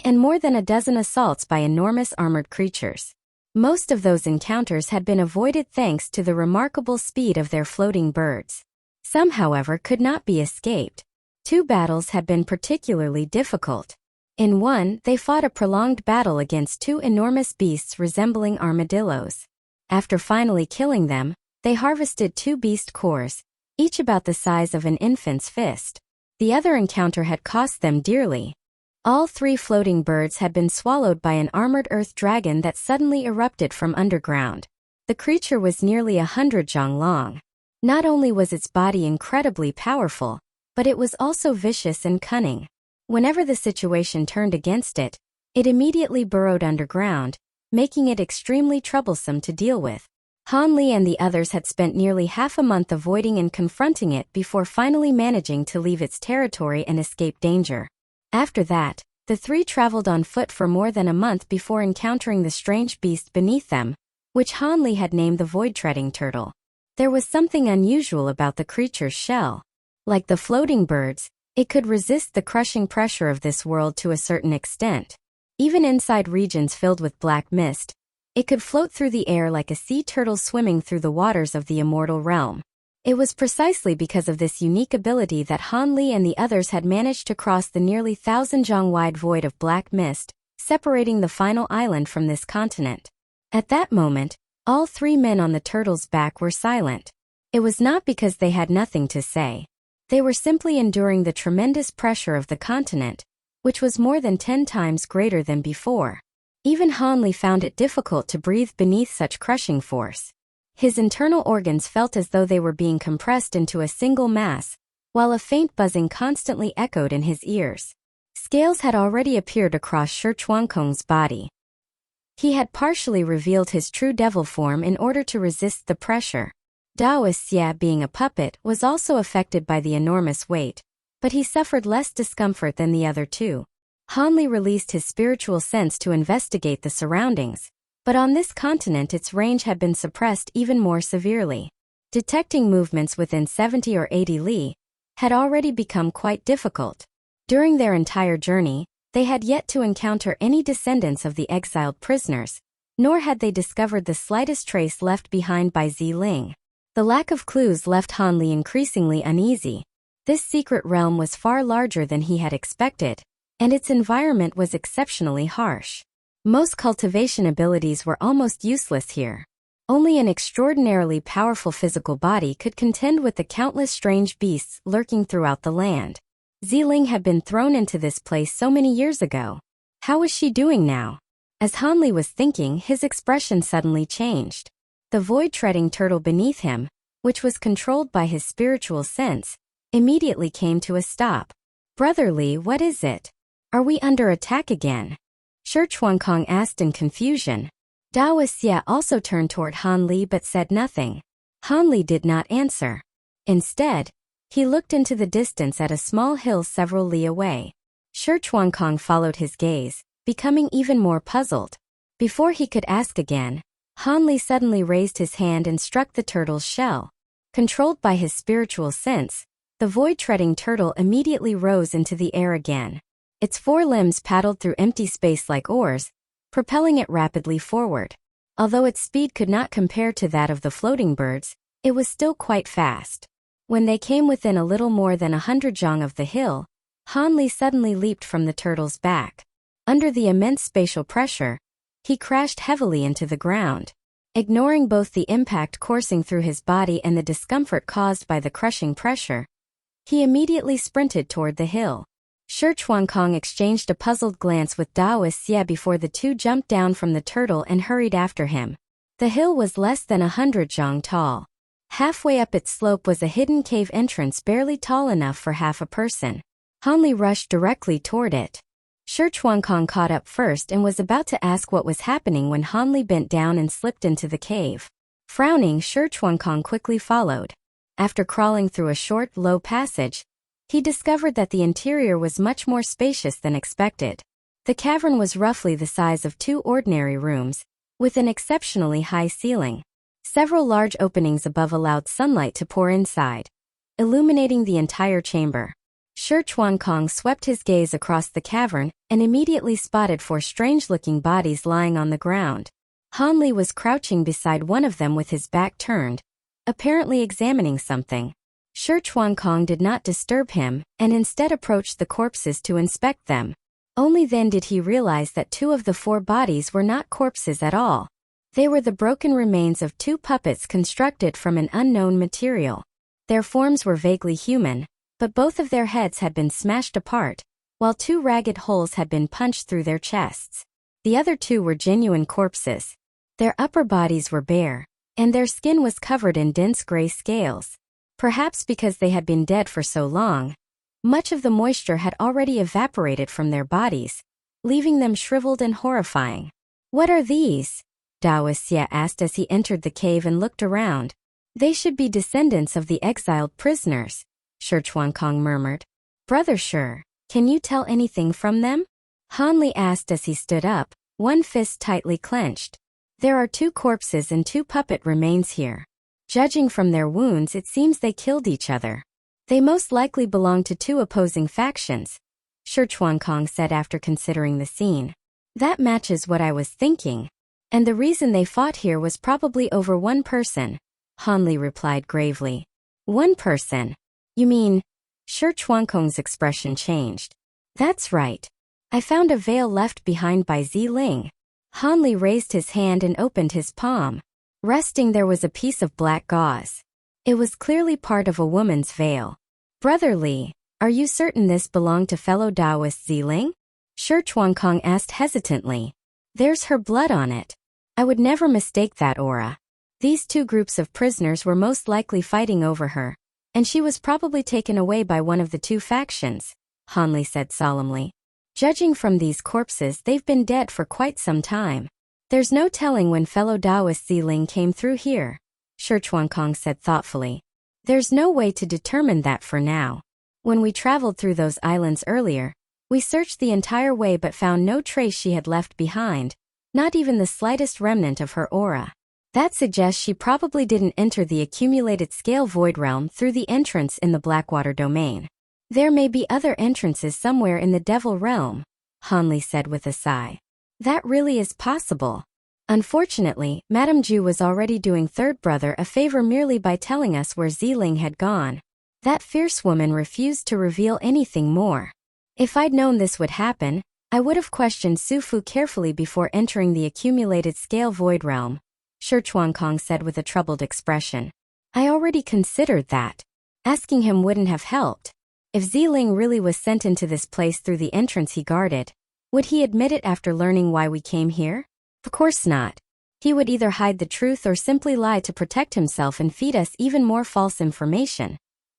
and more than a dozen assaults by enormous armored creatures. Most of those encounters had been avoided thanks to the remarkable speed of their floating birds. Some, however, could not be escaped. 2 battles had been particularly difficult. In one, they fought a prolonged battle against 2 enormous beasts resembling armadillos. After finally killing them, they harvested 2 beast cores, each about the size of an infant's fist. The other encounter had cost them dearly. All 3 floating birds had been swallowed by an armored earth dragon that suddenly erupted from underground. The creature was nearly 100 zhang long. Not only was its body incredibly powerful, but it was also vicious and cunning. Whenever the situation turned against it, it immediately burrowed underground, making it extremely troublesome to deal with. Han Li and the others had spent nearly half a month avoiding and confronting it before finally managing to leave its territory and escape danger. After that, the 3 traveled on foot for more than a month before encountering the strange beast beneath them, which Han Li had named the void-treading turtle. There was something unusual about the creature's shell. Like the floating birds, it could resist the crushing pressure of this world to a certain extent. Even inside regions filled with black mist, it could float through the air like a sea turtle swimming through the waters of the Immortal Realm. It was precisely because of this unique ability that Han Li and the others had managed to cross the nearly 1,000 zhang wide void of black mist, separating the final island from this continent. At that moment, all 3 men on the turtle's back were silent. It was not because they had nothing to say. They were simply enduring the tremendous pressure of the continent, which was more than 10 times greater than before. Even Han Li found it difficult to breathe beneath such crushing force. His internal organs felt as though they were being compressed into a single mass, while a faint buzzing constantly echoed in his ears. Scales had already appeared across Shi Chuankong's body. He had partially revealed his true devil form in order to resist the pressure. Dao Xia, being a puppet, was also affected by the enormous weight, but he suffered less discomfort than the other 2. Han Li released his spiritual sense to investigate the surroundings, but on this continent its range had been suppressed even more severely. Detecting movements within 70 or 80 li had already become quite difficult. During their entire journey, they had yet to encounter any descendants of the exiled prisoners, nor had they discovered the slightest trace left behind by Ziling. The lack of clues left Han Li increasingly uneasy. This secret realm was far larger than he had expected, and its environment was exceptionally harsh. Most cultivation abilities were almost useless here. Only an extraordinarily powerful physical body could contend with the countless strange beasts lurking throughout the land. Ziling had been thrown into this place so many years ago. How was she doing now? As Han Li was thinking, his expression suddenly changed. The void-treading turtle beneath him, which was controlled by his spiritual sense, immediately came to a stop. "Brother Li, what is it? Are we under attack again?" Shi Chuankong asked in confusion. Dao Xia also turned toward Han Li but said nothing. Han Li did not answer. Instead, he looked into the distance at a small hill several li away. Shi Chuankong followed his gaze, becoming even more puzzled. Before he could ask again, Han Li suddenly raised his hand and struck the turtle's shell. Controlled by his spiritual sense, the void-treading turtle immediately rose into the air again. Its 4 limbs paddled through empty space like oars, propelling it rapidly forward. Although its speed could not compare to that of the floating birds, it was still quite fast. When they came within a little more than 100 zhang of the hill, Han Li suddenly leaped from the turtle's back. Under the immense spatial pressure, he crashed heavily into the ground. Ignoring both the impact coursing through his body and the discomfort caused by the crushing pressure, he immediately sprinted toward the hill. Shi Chuankong exchanged a puzzled glance with Dao Xia before the 2 jumped down from the turtle and hurried after him. The hill was less than 100 zhang tall. Halfway up its slope was a hidden cave entrance barely tall enough for half a person. Han Li rushed directly toward it. Shi Chuankong caught up first and was about to ask what was happening when Han Li bent down and slipped into the cave. Frowning, Shi Chuankong quickly followed. After crawling through a short, low passage, he discovered that the interior was much more spacious than expected. The cavern was roughly the size of 2 ordinary rooms, with an exceptionally high ceiling. Several large openings above allowed sunlight to pour inside, illuminating the entire chamber. Shi Chuankong swept his gaze across the cavern and immediately spotted 4 strange-looking bodies lying on the ground. Han Li was crouching beside one of them with his back turned, apparently examining something. Shi Chuankong did not disturb him and instead approached the corpses to inspect them. Only then did he realize that 2 of the 4 bodies were not corpses at all. They were the broken remains of 2 puppets constructed from an unknown material. Their forms were vaguely human, but both of their heads had been smashed apart, while 2 ragged holes had been punched through their chests. The other 2 were genuine corpses. Their upper bodies were bare, and their skin was covered in dense gray scales. Perhaps because they had been dead for so long, much of the moisture had already evaporated from their bodies, leaving them shriveled and horrifying. "What are these?" Dao Xie asked as he entered the cave and looked around. "They should be descendants of the exiled prisoners," Shi Chuankong murmured. "Brother Shi, can you tell anything from them?" Han Li asked as he stood up, one fist tightly clenched. "There are 2 corpses and 2 puppet remains here. Judging from their wounds, it seems they killed each other. They most likely belong to 2 opposing factions," Shi Chuankong said after considering the scene. "That matches what I was thinking. And the reason they fought here was probably over 1 person," Han Li replied gravely. "1 person? You mean?" Shi Chuankong's expression changed. "That's right. I found a veil left behind by Ziling." Han Li raised his hand and opened his palm. Resting there was a piece of black gauze. It was clearly part of a woman's veil. "Brother Li, are you certain this belonged to fellow Taoist Ziling?" Shi Chuankong asked hesitantly. "There's her blood on it. I would never mistake that aura. These 2 groups of prisoners were most likely fighting over her, and she was probably taken away by one of the 2 factions," Han Li said solemnly. "Judging from these corpses, they've been dead for quite some time. There's no telling when fellow Taoist Ziling came through here," Shi Chuankong said thoughtfully. "There's no way to determine that for now. When we traveled through those islands earlier, we searched the entire way but found no trace she had left behind, not even the slightest remnant of her aura. That suggests she probably didn't enter the accumulated scale void realm through the entrance in the Blackwater domain. There may be other entrances somewhere in the Devil realm," Han Li said with a sigh. "That really is possible. Unfortunately, Madame Ju was already doing Third Brother a favor merely by telling us where Ziling had gone. That fierce woman refused to reveal anything more. If I'd known this would happen, I would have questioned Su Fu carefully before entering the accumulated scale void realm," Shi Chuankong said with a troubled expression. "I already considered that. Asking him wouldn't have helped. If Ziling really was sent into this place through the entrance he guarded, would he admit it after learning why we came here? Of course not. He would either hide the truth or simply lie to protect himself and feed us even more false information,"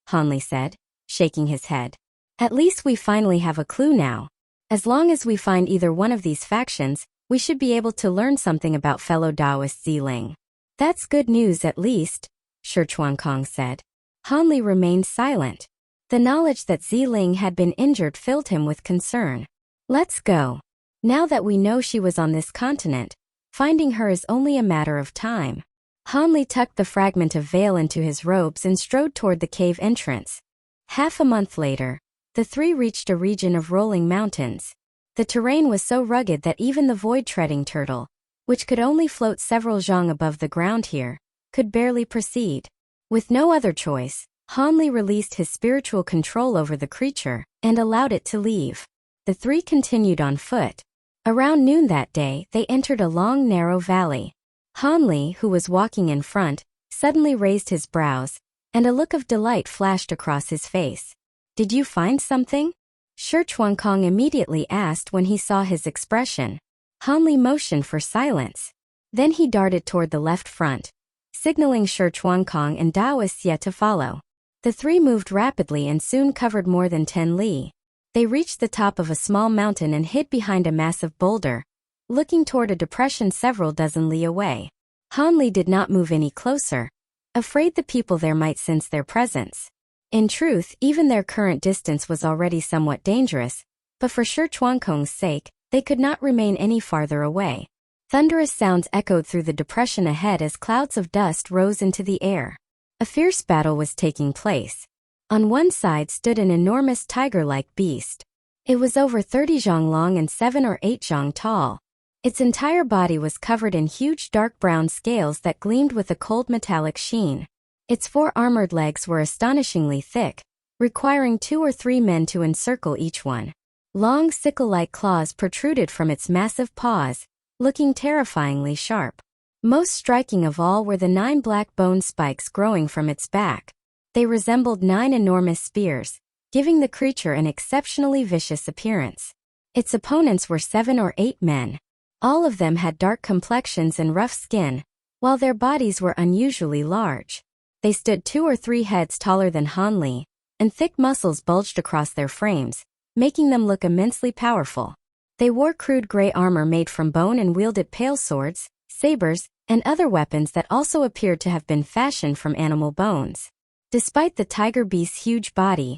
Han Li said, shaking his head. "At least we finally have a clue now. As long as we find either one of these factions, we should be able to learn something about fellow Taoist Ziling." "That's good news at least," Shi Chuankong said. Han Li remained silent. The knowledge that Ziling had been injured filled him with concern. "Let's go. Now that we know she was on this continent, finding her is only a matter of time." Han Li tucked the fragment of veil into his robes and strode toward the cave entrance. Half a month later, the 3 reached a region of rolling mountains. The terrain was so rugged that even the void-treading turtle, which could only float several zhang above the ground here, could barely proceed. With no other choice, Han Li released his spiritual control over the creature and allowed it to leave. The 3 continued on foot. Around noon that day, they entered a long, narrow valley. Han Li, who was walking in front, suddenly raised his brows, and a look of delight flashed across his face. "Did you find something?" Shi Chuankong immediately asked when he saw his expression. Han Li motioned for silence. Then he darted toward the left front, signaling Shi Chuankong and Dao Xie to follow. The 3 moved rapidly and soon covered more than 10 li. They reached the top of a small mountain and hid behind a massive boulder, looking toward a depression several dozen li away. Han Li did not move any closer, afraid the people there might sense their presence. In truth, even their current distance was already somewhat dangerous, but for Shi Chuankong's sake, they could not remain any farther away. Thunderous sounds echoed through the depression ahead as clouds of dust rose into the air. A fierce battle was taking place. On one side stood an enormous tiger-like beast. It was over 30 zhang long and 7 or 8 zhang tall. Its entire body was covered in huge dark brown scales that gleamed with a cold metallic sheen. Its 4 armored legs were astonishingly thick, requiring 2 or 3 men to encircle each one. Long sickle-like claws protruded from its massive paws, looking terrifyingly sharp. Most striking of all were the 9 black bone spikes growing from its back. They resembled 9 enormous spears, giving the creature an exceptionally vicious appearance. Its opponents were 7 or 8 men. All of them had dark complexions and rough skin, while their bodies were unusually large. They stood 2 or 3 heads taller than Han Li, and thick muscles bulged across their frames, making them look immensely powerful. They wore crude gray armor made from bone and wielded pale swords, sabers, and other weapons that also appeared to have been fashioned from animal bones. Despite the tiger beast's huge body,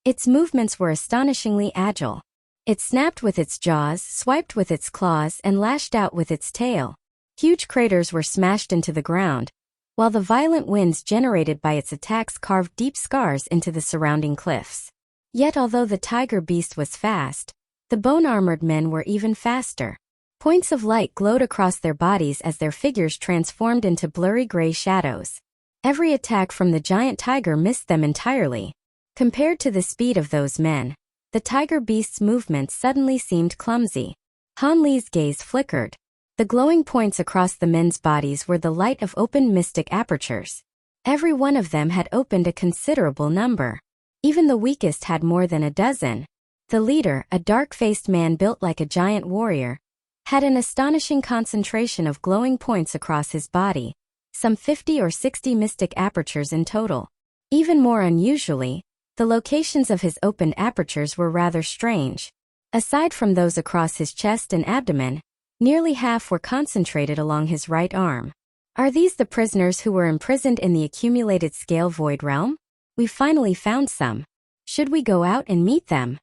its movements were astonishingly agile. It snapped with its jaws, swiped with its claws, and lashed out with its tail. Huge craters were smashed into the ground, while the violent winds generated by its attacks carved deep scars into the surrounding cliffs. Yet although the tiger beast was fast, the bone-armored men were even faster. Points of light glowed across their bodies as their figures transformed into blurry gray shadows. Every attack from the giant tiger missed them entirely. Compared to the speed of those men, the tiger beast's movements suddenly seemed clumsy. Han Li's gaze flickered. The glowing points across the men's bodies were the light of open mystic apertures. Every one of them had opened a considerable number. Even the weakest had more than a dozen. The leader, a dark-faced man built like a giant warrior, had an astonishing concentration of glowing points across his body, some 50 or 60 mystic apertures in total. Even more unusually, the locations of his opened apertures were rather strange. Aside from those across his chest and abdomen, nearly half were concentrated along his right arm. Are these the prisoners who were imprisoned in the accumulated scale void realm? We finally found some. Should we go out and meet them?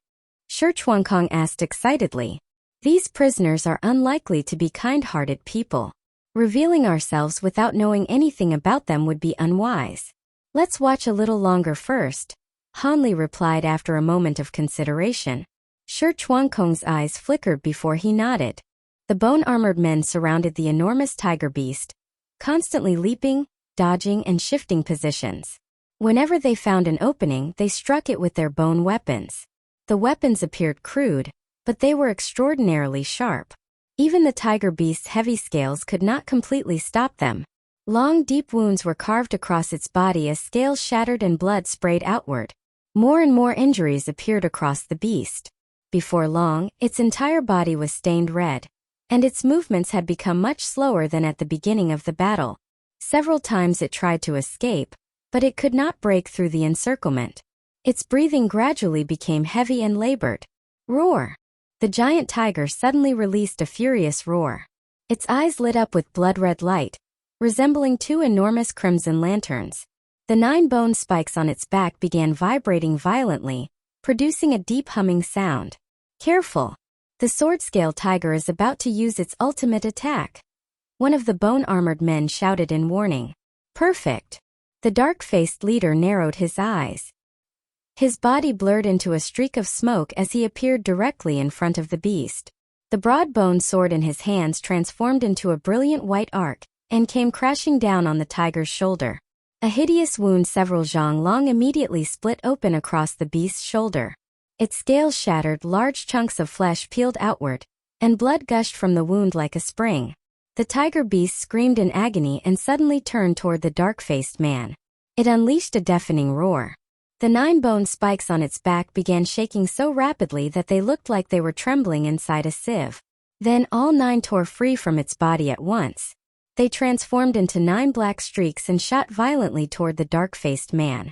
Shi Chuankong asked excitedly. These prisoners are unlikely to be kind-hearted people. Revealing ourselves without knowing anything about them would be unwise. Let's watch a little longer first, Han Li replied after a moment of consideration. Shi Chuankong's eyes flickered before he nodded. The bone-armored men surrounded the enormous tiger beast, constantly leaping, dodging, and shifting positions. Whenever they found an opening, they struck it with their bone weapons. The weapons appeared crude, but they were extraordinarily sharp. Even the tiger beast's heavy scales could not completely stop them. Long, deep wounds were carved across its body as scales shattered and blood sprayed outward. More and more injuries appeared across the beast. Before long, its entire body was stained red, and its movements had become much slower than at the beginning of the battle. Several times it tried to escape, but it could not break through the encirclement. Its breathing gradually became heavy and labored. Roar! The giant tiger suddenly released a furious roar. Its eyes lit up with blood-red light, resembling 2 enormous crimson lanterns. The 9 bone spikes on its back began vibrating violently, producing a deep humming sound. Careful! The sword-scale tiger is about to use its ultimate attack. One of the bone-armored men shouted in warning. Perfect! The dark-faced leader narrowed his eyes. His body blurred into a streak of smoke as he appeared directly in front of the beast. The broad-boned sword in his hands transformed into a brilliant white arc and came crashing down on the tiger's shoulder. A hideous wound several zhang long immediately split open across the beast's shoulder. Its scales shattered, large chunks of flesh peeled outward, and blood gushed from the wound like a spring. The tiger beast screamed in agony and suddenly turned toward the dark-faced man. It unleashed a deafening roar. The 9 bone spikes on its back began shaking so rapidly that they looked like they were trembling inside a sieve. Then all 9 tore free from its body at once. They transformed into 9 black streaks and shot violently toward the dark-faced man.